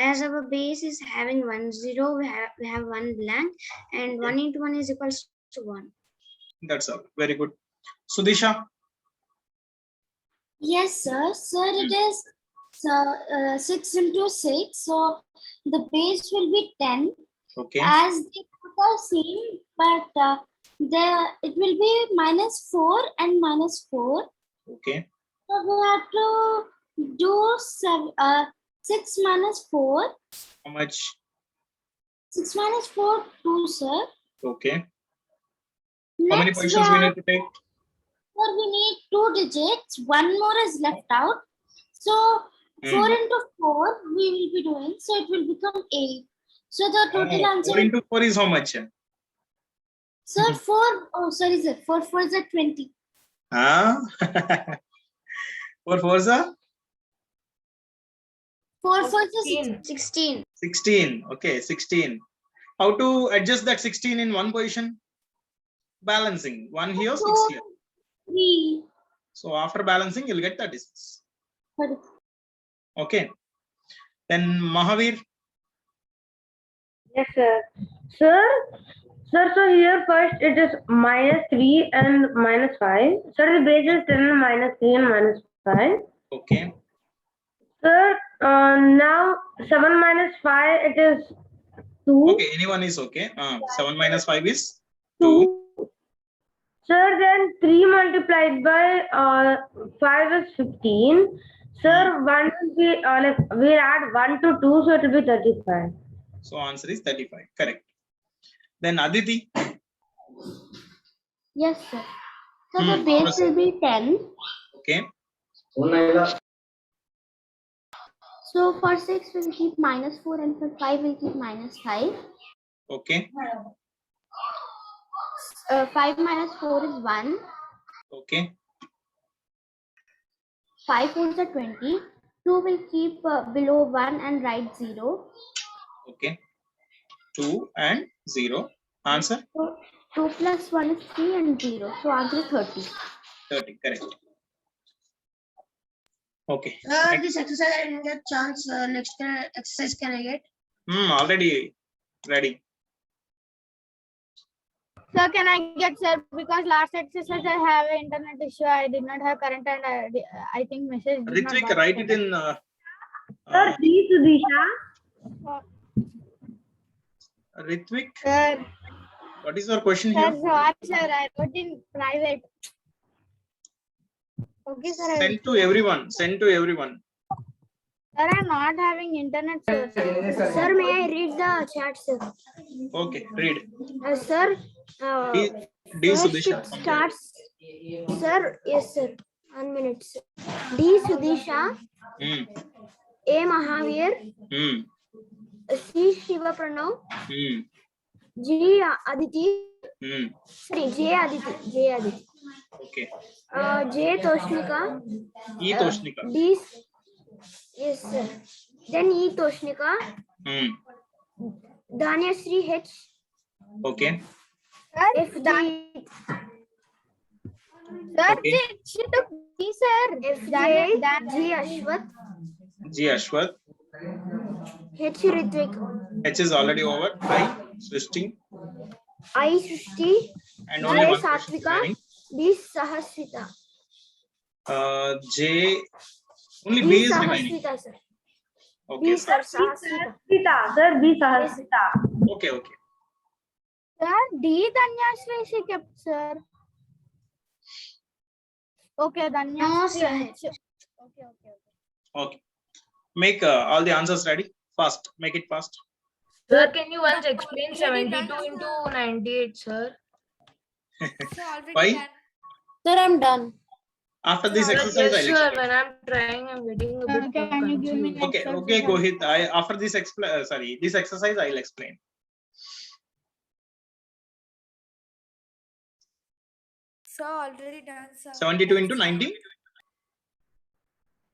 as our base is having 1 0, we have 1 blank, and 1 into 1 is equals to 1. That's all. Very good. Sudisha. Yes, sir. Sir, it is 6 into 6, so the base will be 10. Okay. As they both are same, but it will be -4 and -4. Okay. So we have to do 6 minus 4. How much? 6 minus 4, 2, sir. Okay. How many Next, positions we need to take? Sir, we need 2 digits. One more is left out. So 4 into 4 we will be doing. So it will become 8. So the total answer. 4 into 4 is how much? Sir, 4. Oh, sorry, sir. 4 4 is 20. Ah. 4 4s are 4 4 is 16. 16. Okay, 16. How to adjust that 16 in one position? Balancing. 1 here, 6 here. 3. So after balancing, you'll get 36. Sorry. Okay. Then Mahavir. Yes, sir. Sir, so here first it is -3 and -5. Sir, the base is 10 and -3 and -5. Okay. Sir, now 7 minus 5, it is 2. Okay, anyone is okay. 7 minus 5 is 2. Sir, then 3 multiplied by 5 is 15. Sir, 1 will be, we'll add 1 to 2, so it will be 35. So answer is 35. Correct. Then Aditi. Yes, sir. So the base will be 10. Okay. So for 6 we'll keep -4 and for 5 we'll keep -5. Okay. 5 minus 4 is 1. Okay. 5 4s are 20. 2 will keep below 1 and write 0. Okay. 2 and 0. Answer? So 2 plus 1 is 3 and 0. So answer is 30. 30. Correct. Okay. This exercise I didn't get chance. Next exercise can I get? Already ready. Sir, can I get, sir? Because last exercise I have an internet issue. I did not have current and I think message. did not Ritvik, pass. write it in. Sir, please, Sudisha. Ritvik, Sir, what is your question sir, here? sorry, sir. I wrote in private. Okay, sir. Send to everyone. Send to everyone. Sir, I'm not having internet, sir. Sir, may I read the chat, sir? Okay, read. Sir, D. first Sudisha. it starts. Sir, yes, sir. 1 minute, sir. D. Sudisha. A. Mahavir. C. Shiva Pranav. G. Aditi. Sorry, J. Aditi. J. Aditi. Okay. J. Toshnika. E. Toshnika. D. Yes, sir. Then E. Toshnika. Dhanyasri H. Okay. F. G. Sir, Okay. she took D, sir. F. J. G. Ashwath. G. Ashwath. H Ritvik. H is already over. I, Srishti. I Srishti. And only J one question Satvika. remaining. B Sahasrita. J, only B B is remaining. Sahasrita, sir. Okay, B sir. Sahasrita. Sir, B Sahasrita. Okay, okay. Sir, D Danyashree she kept, sir. Okay, Danyashree. No, sir. Okay. Okay. Make all the answers ready. Fast. Make it fast. Sir, can you once explain Already 72 done, into sir. 98, sir? So already Why? done. Sir, I'm done. After this Sir, exercise, Yes, I'll sir. explain. When I'm trying, I'm getting a bit more Can you give me confused. Okay, okay, go ahead. After this this exercise, I'll explain. So already done, sir. 72 into 90.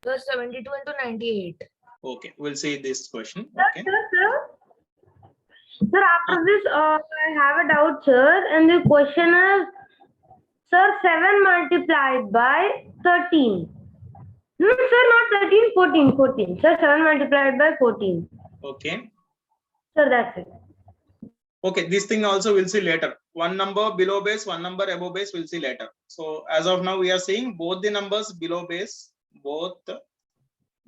Sir, 72 into 98. Okay, we'll see this question. Okay. Sir, after this, I have a doubt, sir. And the question is, sir, 7 multiplied by 13. No, sir, not 13, 14. Sir, 7 multiplied by 14. Okay. Sir, that's it. Okay, this thing also we'll see later. One number below base, one number above base, we'll see later. So as of now, we are seeing both the numbers below base, both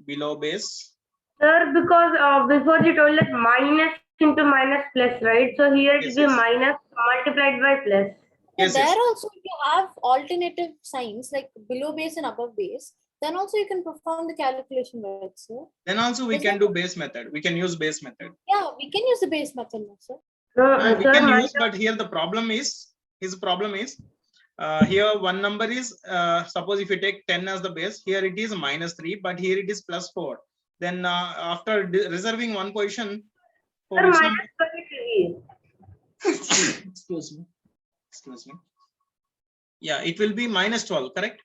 below base. Sir, because before you told that minus into minus plus, right? So here it Yes, will be yes. minus multiplied by plus. Yes, there yes. also, if you have alternative signs like below base and above base, then also you can perform the calculation right, sir. Then also we Is can it- do base method. We can use base method. Yeah, we can use the base method, no, sir. We Sir, can minus use, but here the problem is, here one number is, suppose if you take 10 as the base, here it is -3, but here it is +4. Then after reserving one position for sir, which minus number? 23. Excuse me. Yeah, it will be -12, correct?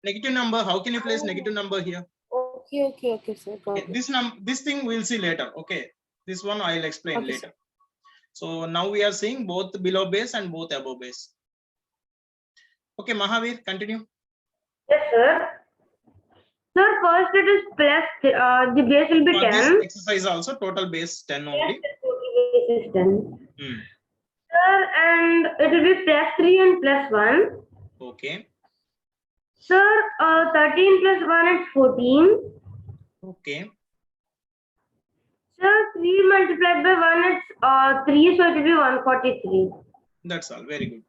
Negative number, how can you place negative number here? Okay, sir. Got Okay, it. this thing we'll see later. Okay, this one I'll explain Okay, later. So now we are seeing both below base and both above base. Okay, Mahavir, continue. Yes, sir. Sir, first it is plus, the base will be For 10. this exercise also total base 10 Yes, only. the total base is 10. Hmm. Sir, and it will be plus 3 and plus 1. Okay. Sir, 13 plus 1 is 14. Okay. Sir, 3 multiplied by 1 is 3, so it will be 143. That's all. Very good.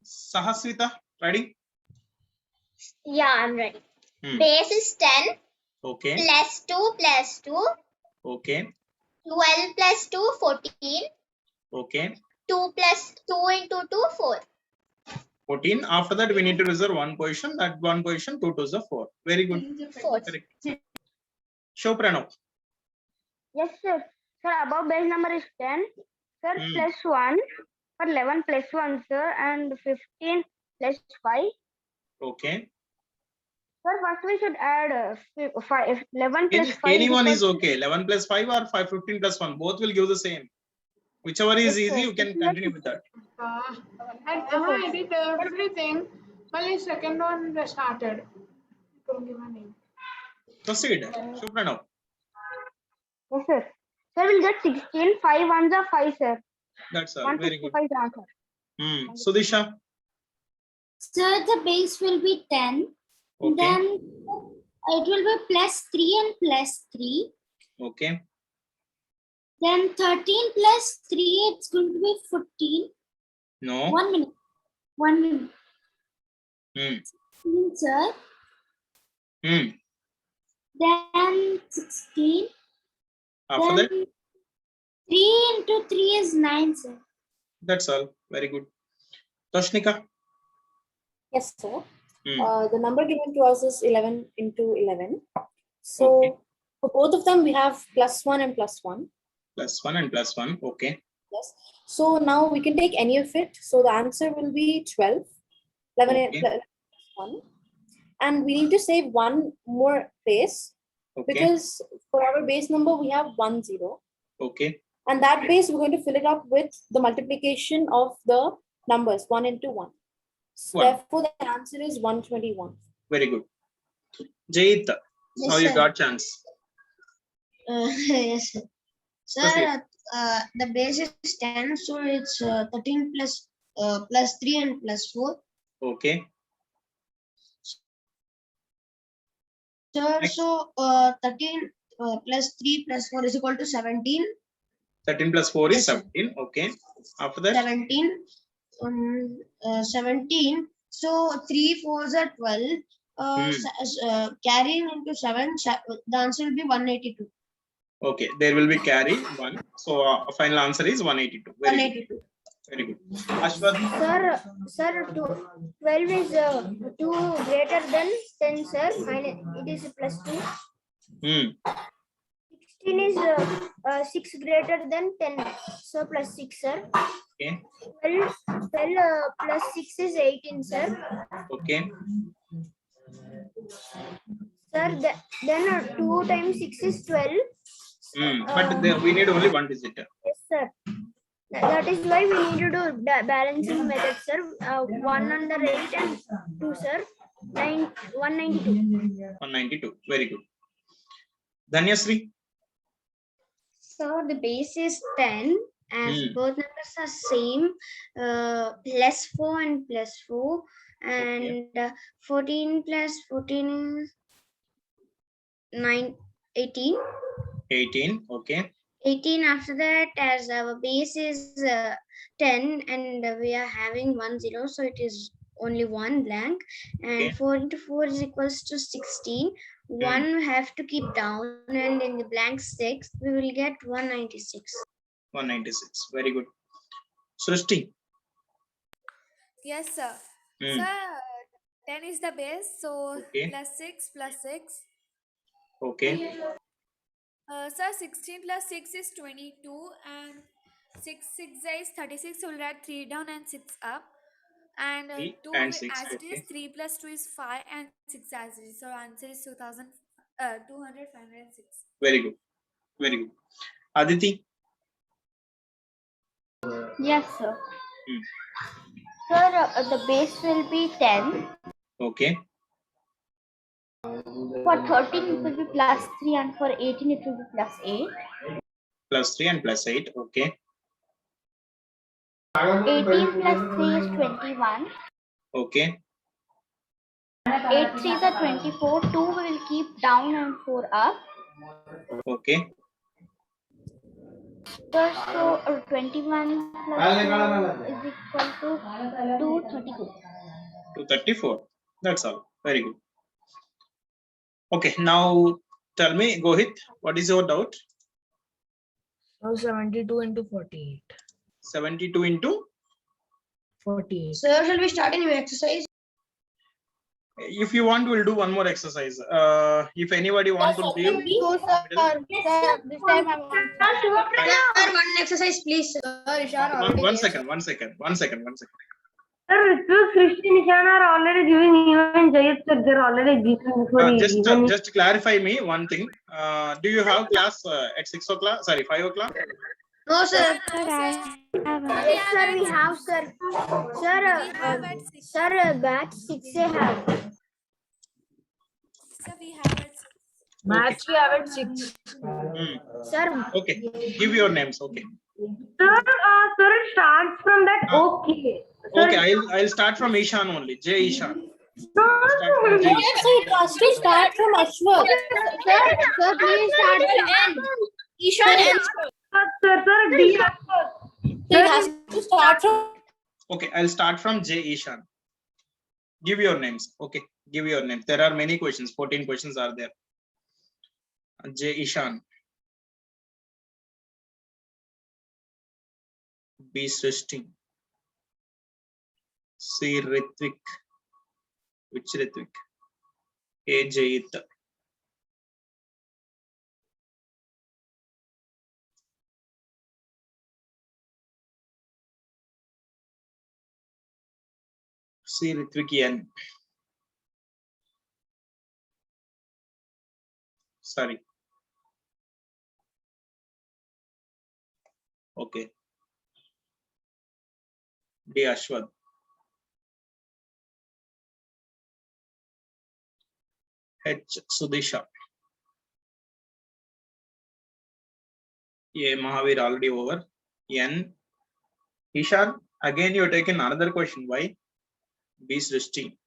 Sahasrita, ready? Yeah, I'm ready. Hmm. Base is 10 Okay. plus 2 plus 2. Okay. 12 plus 2, 14. Okay. 2 plus 2 into 2, 4. 14. After that, we need to reserve one position. That one position, 2 to the 4. Very good. 4. Correct. Show Pranav. Yes, sir. Sir, above base number is 10. Sir, Hmm. plus 1. For 11 plus 1, sir, and 15 plus 5. Okay. Sir, first we should add 11 plus 5. Anyone is equals- okay. 11 plus 5 or 15 plus 1. Both will give the same. Whichever is Yes, sir. easy, you can continue with that. I did everything. Only second one started. Couldn't give a name. Proceed. Show Pranav. Yes, sir. Sir, we'll get 16. 5 ones are 5, sir. That's all. Very good. 165 is the answer. Sudisha. Sir, the base will be 10. Okay. Then it will be plus 3 and plus 3. Okay. Then 13 plus 3, it's going to be 14. No. 1 minute. 1 minute. Hmm. 16, sir. Hmm. Then 16. After that, Then 3 into 3 is 9, sir. that's all. Very good. Toshnika. Yes, sir. Hmm. The number given to us is 11 into 11. So Okay. for both of them, we have plus 1 and plus 1. Plus 1 and plus 1. Okay. Yes. So now we can take any of it. So the answer will be 12. 11 and Okay. plus 1. And we need to save one more place Okay. because for our base number, we have 1, 0. Okay. And that base, we're going to fill it up with the multiplication of the numbers 1 into 1. So One. therefore, the answer is 121. Very good. Jayit, Yes, now you sir. got chance. Yes, sir. Proceed. Sir, the base is 10, so it's 13 plus 3 and plus 4. Okay. Sir, Next. so 13 plus 3 plus 4 is equal to 17. 13 plus 4 is Yes, sir. 17. Okay. After that, 17. 17. So 3 4s are 12. Carrying into 7, the answer will be 182. okay, there will be carry 1. So final answer is 182. Very good. 182. Very good. Ashwat, Sir, 12 is 2 greater than 10, sir. It is plus 2. 16 is 6 greater than 10, so plus 6, sir. okay, 12 plus 6 is 18, sir. okay, Sir, then 2 times 6 is 12. but there, we need only one digit. Yes, sir. That is why we need to do balancing method, sir. 1 under 8 and 2, sir. 192. 192. Very good. Dhanyasri, So the base is 10 as both numbers are same, plus 4 and plus 4, and 14 plus 14 is 18. 18. Okay. 18 after that, as our base is 10 and we are having 1 0, so it is only one blank, and Okay. 4 into 4 is equals to 16. One we have to keep down, and in the blank 6 we will get 196. 196. Very good. Srishti. Yes, sir. Sir, 10 is the base, so Okay. plus 6 plus 6. Okay. Sir, 16 plus 6 is 22, and 6 is 36, so we'll add 3 down and 6 up. And 3 2 and 6. as it is, Okay. 3 plus 2 is 5, and 6 as it is. So answer is 206. Very good. Very good. Aditi. Yes, sir. Sir, the base will be 10. Okay. For 13, it will be plus 3, and for 18, it will be plus 8. Plus 3 and plus 8. Okay. 18 plus 3 is 21. Okay. 8 3s are 24. 2 we will keep down and 4 up. Okay. So 21 plus 2 is equal to 232. 234. That's all. Very good. Okay. Now tell me, Gohit, what is your doubt? So 72 into 48. 72 into 48. Sir, shall we start a new exercise? if you want, we'll do one more exercise. If anybody wants to leave, Sir, this time I'm Sir, one exercise, please. one second. Sir, Srishti, Nishana are already giving, even Jayat sir, they're already giving before just clarify me one thing. Do you have class at 6 o'clock? Sorry, 5 o'clock? No, sir. Yes, sir, we have, sir. Sir, batch 6 I have. Sir, we have it. Maths we have at 6. Sir, Okay. Give your names. Okay. Sir, it starts from that. Okay. Sir, Okay. I'll start from Ishan only. J Ishan. No, Yes, so it has to start from Ashwat. sir, please start from Ishan Sir, D. It has to start from. Okay. I'll start from J Ishan. Give your names. Okay. Give your names. There are many questions. 14 questions are there. J Ishan. B Srishti. C Ritvik. Which Ritvik? A Jayit. C Ritvik N. Sorry. Okay. D Ashwat. H Sudisha. Yeah, Mahavir already over. N. Ishan, again you're taking another question. Why? B. Srishti.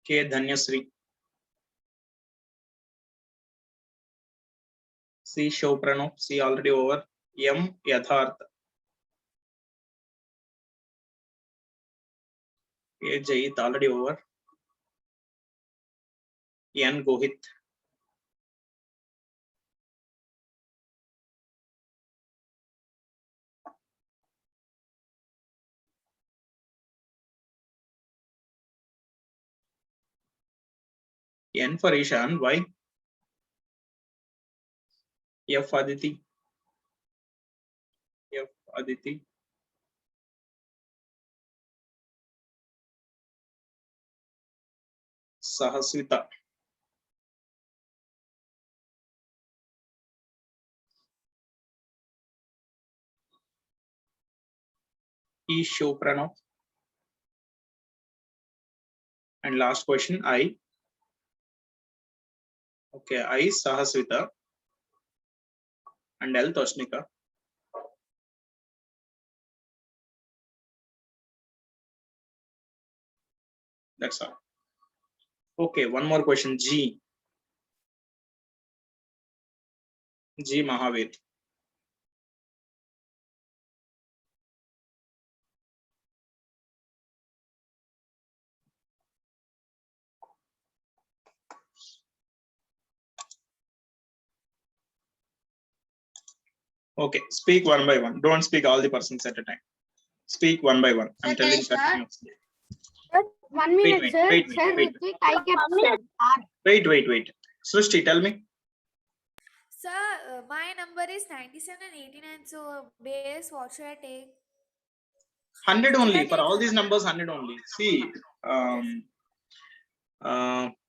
K. Dhanyasri. C. Shopranov. C already over. M. Yatharth. A. Jayit already over. N. Gohit. N for Ishan. Why? F. Aditi. F. Aditi. Sahaswita. E. Shopranov. And last question, I. Okay, I. Sahaswita. And L. Toshnika. That's all. Okay, one more question. G. G. Mahavir. Okay, speak one by one. Don't speak all the persons at a time. Speak one by one. I'm telling continuously. 1 minute, wait, sir. wait, Sir, wait. Ritvik, I kept Wait. Srishti, tell me. Sir, my number is 97 and 89. So base, what should I take? 100 only. Should I For take all these numbers, 100 only. See.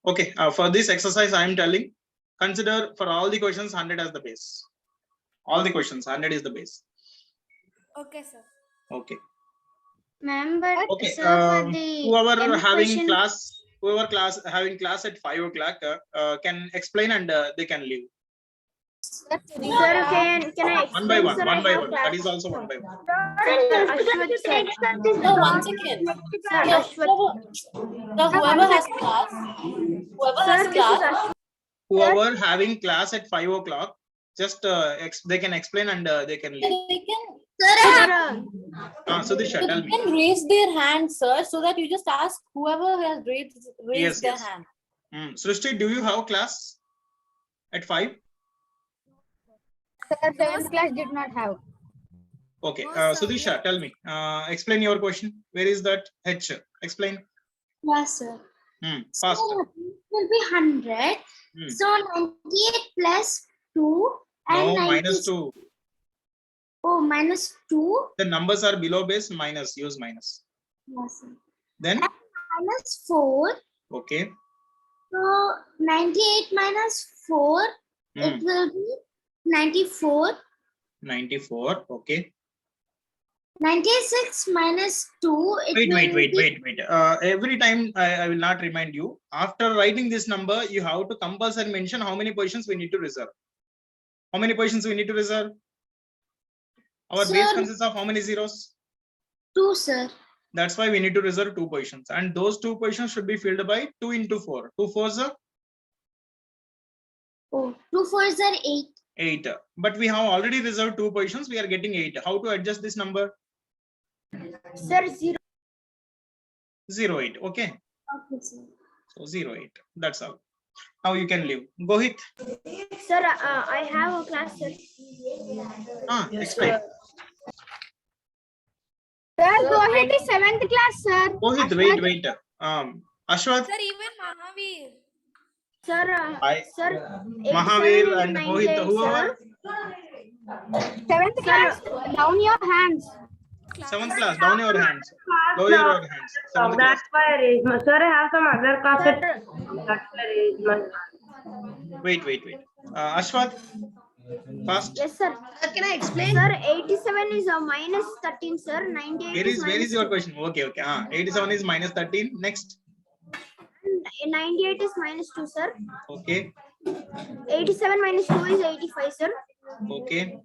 Okay, for this exercise, I am telling, consider for all the questions 100 as the base. All the questions, 100 is the base. Okay, sir. Okay. Ma'am, but Okay. sir, for the Whoever M having question, having class at 5 o'clock can explain and they can leave. Sir, can I One by explain, one. sir? One I by have one. class. That is also one by one. Ashwath, sir. No, 1 second. Sir, So, Ashwath. whoever has class, Sir, this is Ashwath. Whoever having class at 5 o'clock, just they can explain and they can leave. they can, Sir, Sudhisha, tell they me. can raise their hand, sir, so that you just ask whoever has raised Yes, their yes. hand. Srishti, do you have class at 5? Sir, 7th class did not have. Okay. No, sir, Sudhisha, tell me. Explain your question. Where is that H? Explain. yes, sir. Fast. So it will be 100. So 98 plus 2 and No, 90 minus 2. Oh, minus 2. The numbers are below base, minus. Use minus. Yes, sir. Then? And minus 4. Okay. So 98 minus 4, it will be 94. 94. Okay. 96 minus 2. Wait. Every time I will not remind you. After writing this number, you have to compulsory mention how many positions we need to reserve. How many positions we need to reserve? Our base consists of how many zeros? 2, sir. That's why we need to reserve 2 positions. And those 2 positions should be filled by 2 into 4. 2 4s are? Oh, 2 4s are 8. 8. But we have already reserved 2 positions. We are getting 8. How to adjust this number? Sir, 0. 0 8. Okay. Okay, sir. So 0 8. That's all. Now you can leave. Gohit. Sir, I have a class, sir. Explain. Sir, Gohit is 7th class, sir. Gohit, wait. Ashwath. Sir, even Mahavir. Sir, Mahavir and Gohit, whoever. 7th class, down your hands. 7th class, down your hands. Lower your hands. 7th class. That's why I raised my. Sir, I have some other class. That's why I raised my. Wait. Ashwath. Fast. Yes, sir. Can I explain? Sir, 87 is a minus 13, sir. 98 Where is your question? Okay. 87 is minus 13. Next. 98 is minus 2, sir. Okay. 87 minus 2 is 85, sir. Okay.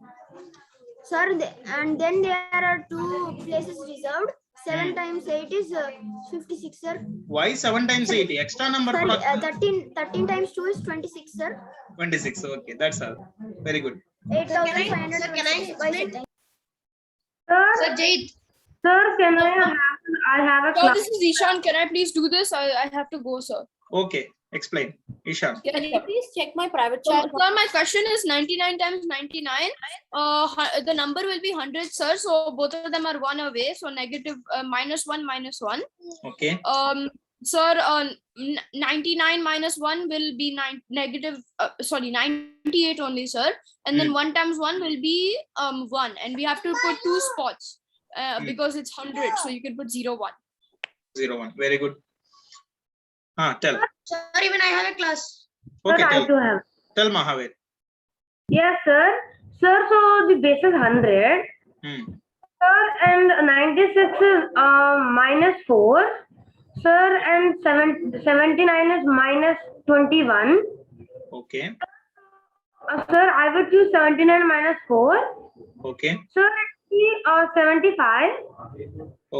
Sir, and then there are 2 places reserved. 7 times 8 is 56, sir. Why 7 times 8? Extra number. Sorry, product. 13 times 2 is 26, sir. 26. Okay, that's all. Very good. 8,500. Sir, can I explain? Sir, sir, can I have a So class? this is Ishan. Can I please do this? I have to go, sir. Okay, explain. Ishan. Can you please check my private So, chat? sir, my question is 99 times 99. The number will be 100, sir. So both of them are 1 away. So negative -1 -1. Okay. Sir, 99 minus 1 will be negative. Sorry, 98 only, sir. And then 1 times 1 will be 1. And we have to put 2 spots because it's 100. So you can put 0, 1. 0, 1. Very good. Tell. Sir, even I have a class. Okay, Sir, I tell. too have. Tell Mahavir. Yes, sir. Sir, so the base is 100. Sir, and 96 is -4. Sir, and 79 is -21. Okay. Sir, I would choose 79 minus 4. Okay. Sir, it's 75.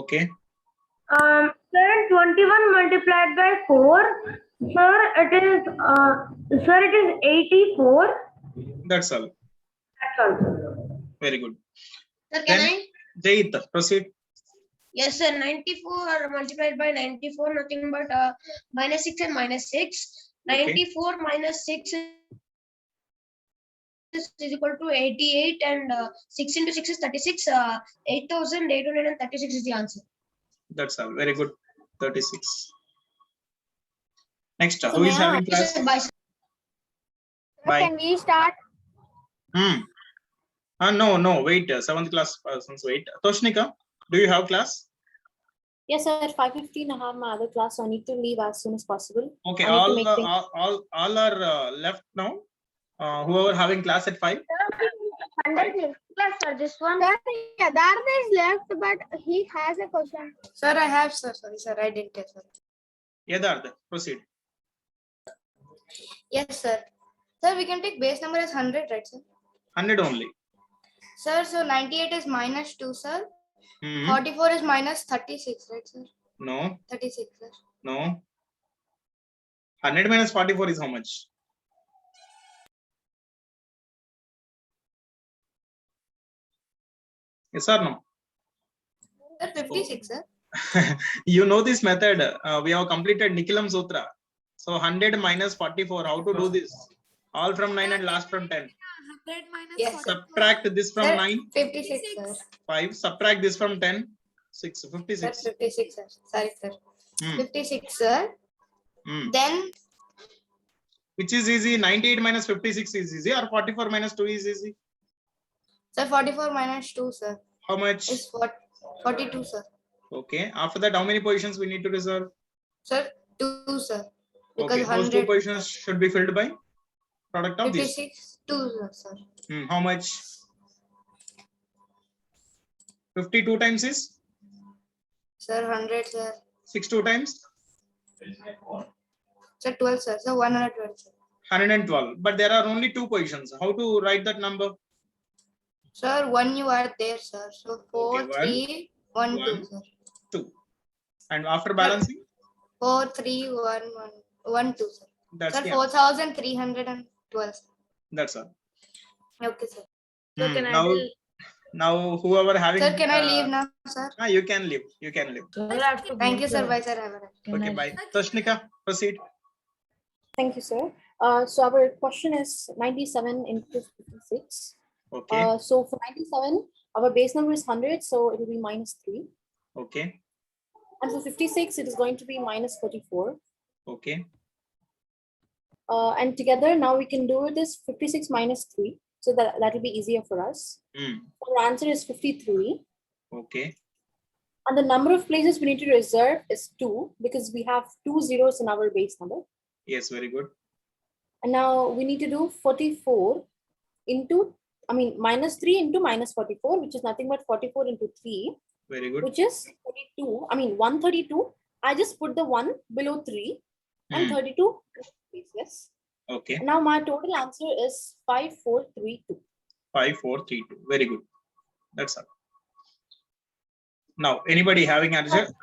Okay. Sir, 21 multiplied by 4. Sir, it is 84. That's all. That's all. Very good. Sir, can Then- I? Jayit, proceed. Yes, sir. 94 multiplied by 94, nothing but -6 and -6. 94 minus 6 is equal to 88, and 6 into 6 is 36. 8,836 is the answer. That's all. Very good. 36. Next, So who is may I having class? Bye, sir. Bye. Can we start? No, wait. 7th class persons, wait. Toshnika, do you have class? Yes, sir. At 5:15, I have my other class, so I need to leave as soon as possible. Okay, I need to all make things- all are left now. Whoever having class at 5. Under class, sir. This one. Sir, Yadharth is left, but he has a question. Sir, I have, sir. Sorry, sir. I didn't tell, sir. Yadharth, proceed. Yes, sir. Sir, we can take base number as 100, right, sir? 100 only. Sir, so 98 is -2, sir. Hmm. 44 is -36, right, sir? No, 36, sir. no. 100 minus 44 is how much? Yes or no? Sir, 56, sir. You know this method. We have completed Nikilam Sutra. So 100 minus 44. How to do this? All from 9 and last from 10. 100 minus Yes, 44. Subtract this from Sir, 9. 56, sir. 5. Subtract this from 10. 6. Sir, 56. 56, sir. Sorry, sir. Hmm. 56, sir. Hmm. Then, Which is easy? 98 minus 56 is easy, or 44 minus 2 is easy? sir, 44 minus 2, sir, How much? is 42, sir. Okay. After that, how many positions we need to reserve? Sir, 2, sir. Because Okay. Those two 100, positions should be filled by product of this. 56, 2, sir. How much? 52 times is Sir, 100, sir. 6 2 times Sir, 12, sir. So 112, sir. 112. But there are only two positions. How to write that number? Sir, 1 you are there, sir. So 4, Okay, 3, 1, 2, one. sir. 2. And after balancing, 4, 3, 1, 1, 2, sir. that's Sir, the 4,312, sir. that's all. Okay, sir. So can Now, I now whoever having Sir, can I leave now, sir? You can leave. You can leave. Sir, I have to Thank go, you, sir. Bye, sir. Have a nice day. Okay, bye. Toshnika, proceed. Thank you, sir. So our question is 97 into 56. Okay. So for 97, our base number is 100, so it will be -3. Okay. And for 56, it is going to be -44. Okay. And together now we can do this 56 minus 3. So that will be easier for us. Our answer is 53. Okay. And the number of places we need to reserve is 2 because we have 2 zeros in our base number. Yes, very good. And now we need to do 44 into, -3 into -44, which is nothing but 44 into 3, Very good. which is 32. 132. I just put the 1 below 3 and 32. Yes. Okay. Now my total answer is 5432. 5432. Very good. That's all. Now, anybody having urgent?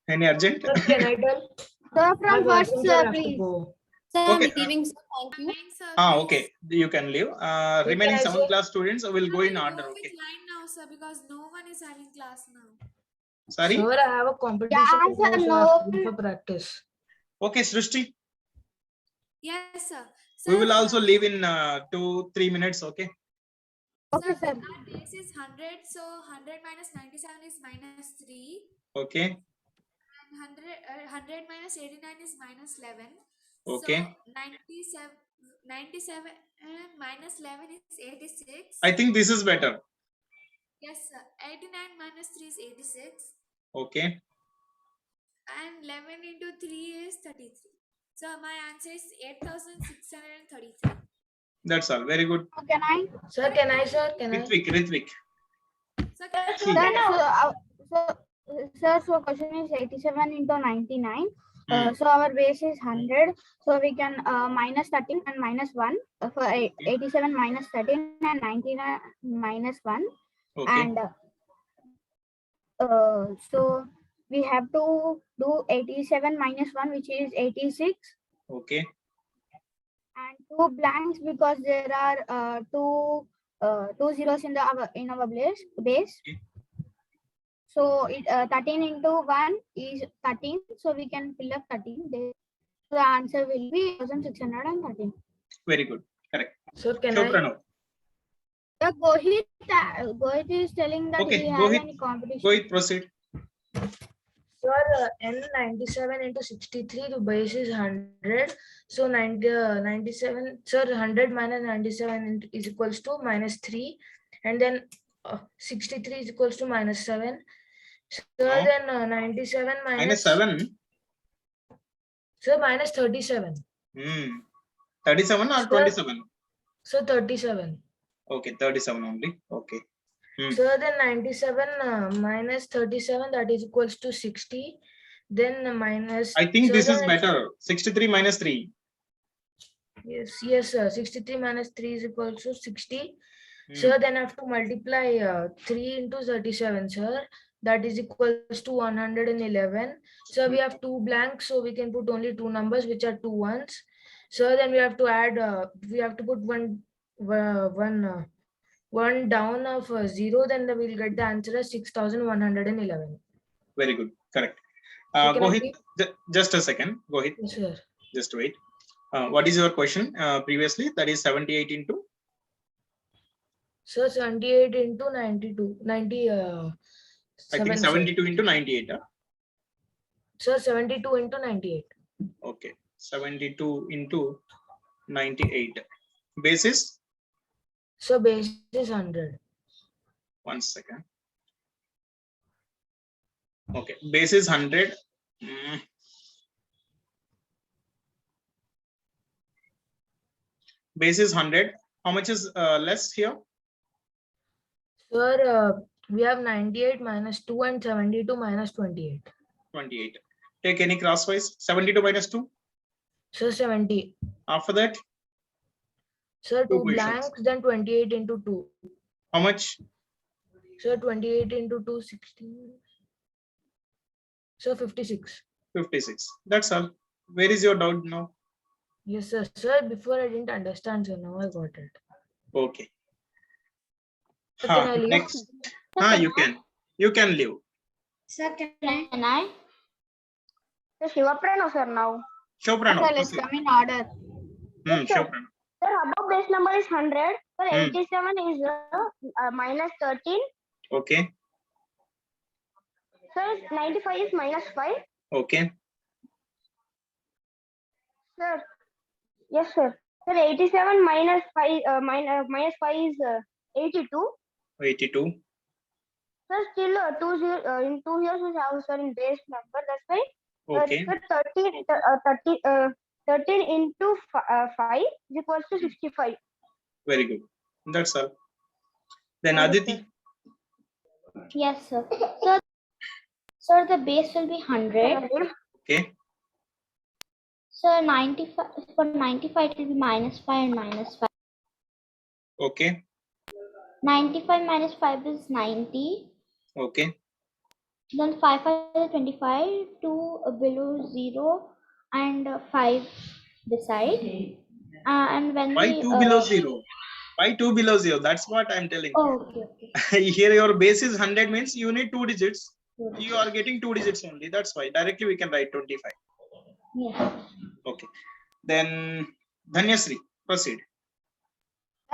Any urgent? Sir, can I tell? Sir, My from first, working sir, have to please. go. Sir, Okay, I'm leaving, sir. Thank you. Coming, sir, Okay. please. You can leave. Can Remaining I 7th say? class students will go in I'll order. go Okay. with line now, sir, because no one is having class now. Sorry. Sir, I have a competition Yeah, tomorrow, sir, so I have to no. go for practice. Okay, Srishti. Yes, sir. We will Sir, also leave in 2-3 minutes. Okay. Okay, sir, sir. our base is 100, so 100 minus 97 is minus 3. Okay. And 100 minus 89 is minus 11. Okay. So 97 minus 11 is 86. I think this is better. Yes, sir. 89 minus 3 is 86. Okay. And 11 into 3 is 33. So my answer is 8633. That's all. Very good. Can I? Sir, can I, sir? Can I? Ritvik. So can I See. So question is 87 into 99. Hmm. So our base is 100. So we can minus 13 and minus 1. For 87 minus 13 and 99 minus 1. Okay. And so we have to do 87 minus 1, which is 86. Okay. And 2 blanks because there are two zeros in our base. Okay. So it 13 into 1 is 13. So we can fill up 13. So the answer will be 1613. Very good. Correct. Sir, can Show I? Pranav. Gohit is telling that Okay, he has Gohit. any competition. Gohit, proceed. Sir, N97 into 63, the base is 100. So 97, sir, 100 minus 97 is equals to minus 3. And then 63 is equals to minus 7. So No. then 97 Minus 7. Sir, minus 37. 37 or Sir, 27? So 37. Okay, 37 only. Okay. So then 97 minus 37, that is equals to 60. Then minus. I think so this is then better. 63 minus 3. Yes, sir. 63 minus 3 is equals to 60. So then I have to multiply 3 into 37, sir. That is equals to 111. So we have 2 blanks, so we can put only 2 numbers, which are 2 ones. So then we have to add, we have to put one down of 0, then we'll get the answer as 6111. Very good. Correct. So can I Gohit, just a second. Gohit, Yes, sir. just wait. What is your question previously? That is 78 into? So 78 into 92. 90. I think 72 into 98. So 72 into 98. Okay. 72 into 98. Basis? So base is 100. 1 second. Okay. Base is 100. Base is 100. How much is less here? Sir, we have 98 minus 2 and 72 minus 28. 28. Take any crosswise. 72 minus 2. So 70. After that? Sir, 2 questions. blanks, then 28 into 2. How much? Sir, 28 into 2, 16. So 56. 56. That's all. Where is your doubt now? Yes, sir. Sir, before I didn't understand, so now I got it. Okay. Sir, can I leave? Next. You can. You can leave. Sir, can I? So Shiva Pranav, sir, now. Shiva Pranav, Sir, let's proceed. come in order. Shiva Pranav. Sir, above base number is 100. Sir, 87 is minus 13. Okay. Sir, 95 is minus 5. Okay. Sir, yes, sir. Sir, 87 minus 5 minus 5 is 82. 82. Sir, still in 2 years we have, sir, in base number. That's why. Okay. Sir, 13 into 5 is equals to 65. Very good. That's all. Then Aditi. Yes, sir. Sir, the base will be 100. Okay. So 95 for 95 it will be -5 and -5. Okay. 95 minus 5 is 90. Okay. Then 5 is 25, 2 below 0 and 5 beside. And when Why we 2 below 0? Why 2 below 0? That's what I'm telling. Oh, okay. Here your base is 100 means you need 2 digits. You are getting 2 digits only. That's why directly we can write 25. Yes. Okay. Then Dhanyasri, proceed.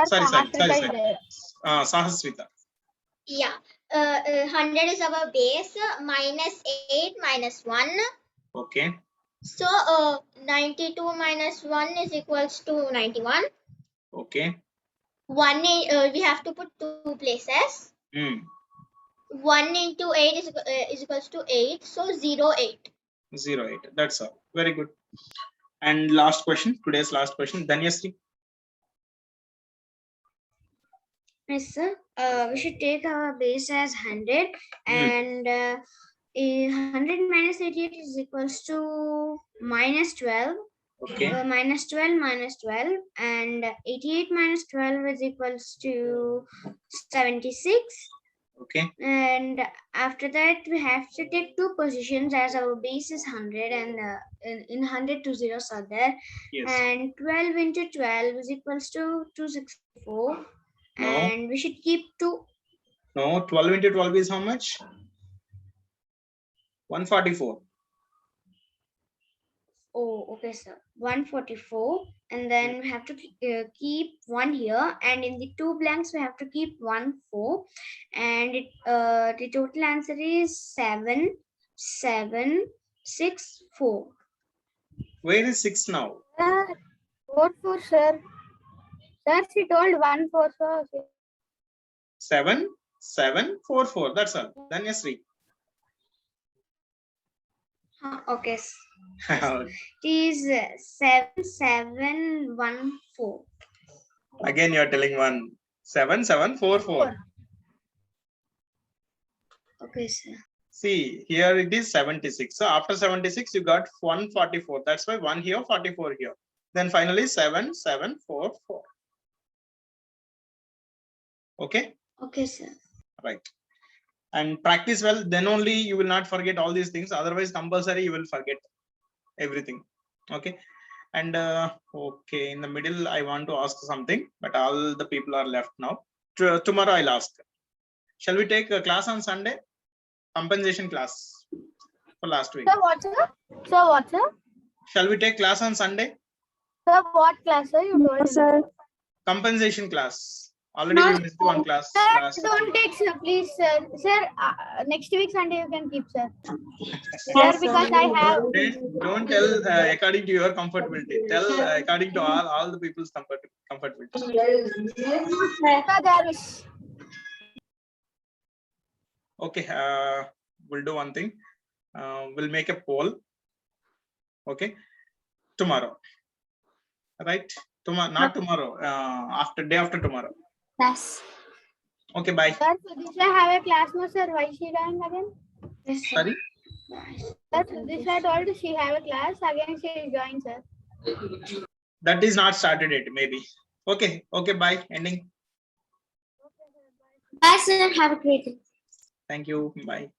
Sir, Sorry. Sahaswita. Yeah. 100 is our base, minus 8 minus 1. Okay. So 92 minus 1 is equals to 91. Okay. We have to put 2 places. 1 into 8 is equals to 8. So 0, 8. 0, 8. That's all. Very good. And last question, today's last question, Dhanyasri. Yes, sir. We should take our base as 100 and 100 minus 88 is equals to minus 12. Okay. Minus 12 minus 12 and 88 minus 12 is equals to 76. Okay. And after that we have to take 2 positions as our base is 100 and in 100 2 zeros are there. Yes. And 12 into 12 is equals to 264. No. And we should keep 2. No, 12 into 12 is how much? 144. Oh, okay, sir. 144. And then we have to keep 1 here. And in the 2 blanks, we have to keep 1, 4. And the total answer is 7, 7, 6, 4. Where is 6 now? What for, sir? Sir, she told 1 4, so 7, 7, 4, 4. That's all. Dhanyasri. Okay. It is 7, 7, 1, 4. Again, you are telling 1. 7, 7, 4, 4. Okay, sir. See, here it is 76. So after 76, you got 144. That's why 1 here, 44 here. Then finally 7, 7, 4, 4. Okay? Okay, sir. Right. And practice well, then only you will not forget all these things. Otherwise, compulsory, you will forget everything. Okay. And okay, in the middle, I want to ask something, but all the people are left now. Tomorrow, I'll ask. Shall we take a class on Sunday? Compensation class for last week. Sir, what, sir? Sir, what, sir? Shall we take class on Sunday? Sir, what class, sir? You told sir. Compensation class. Already we missed one class. Sir, don't take, sir, please, sir. Sir, next week Sunday you can keep, sir. Sir, because I have. Don't tell according to your comfortability. Tell according to all the people's comfortability. Sir, there is. Okay, we'll do one thing. We'll make a poll. Okay, tomorrow. Right? Tomorrow, not tomorrow. Day after tomorrow. Yes. Okay, bye. Sir, Sudhisha have a class, no, sir. Why is she going again? Yes, sir. Sorry. Sir, Sudhisha told she have a class. Again, she is going, sir. That is not started yet. Maybe. Okay. Okay. Bye. Ending. Bye, sir. Have a great day. Thank you. Bye.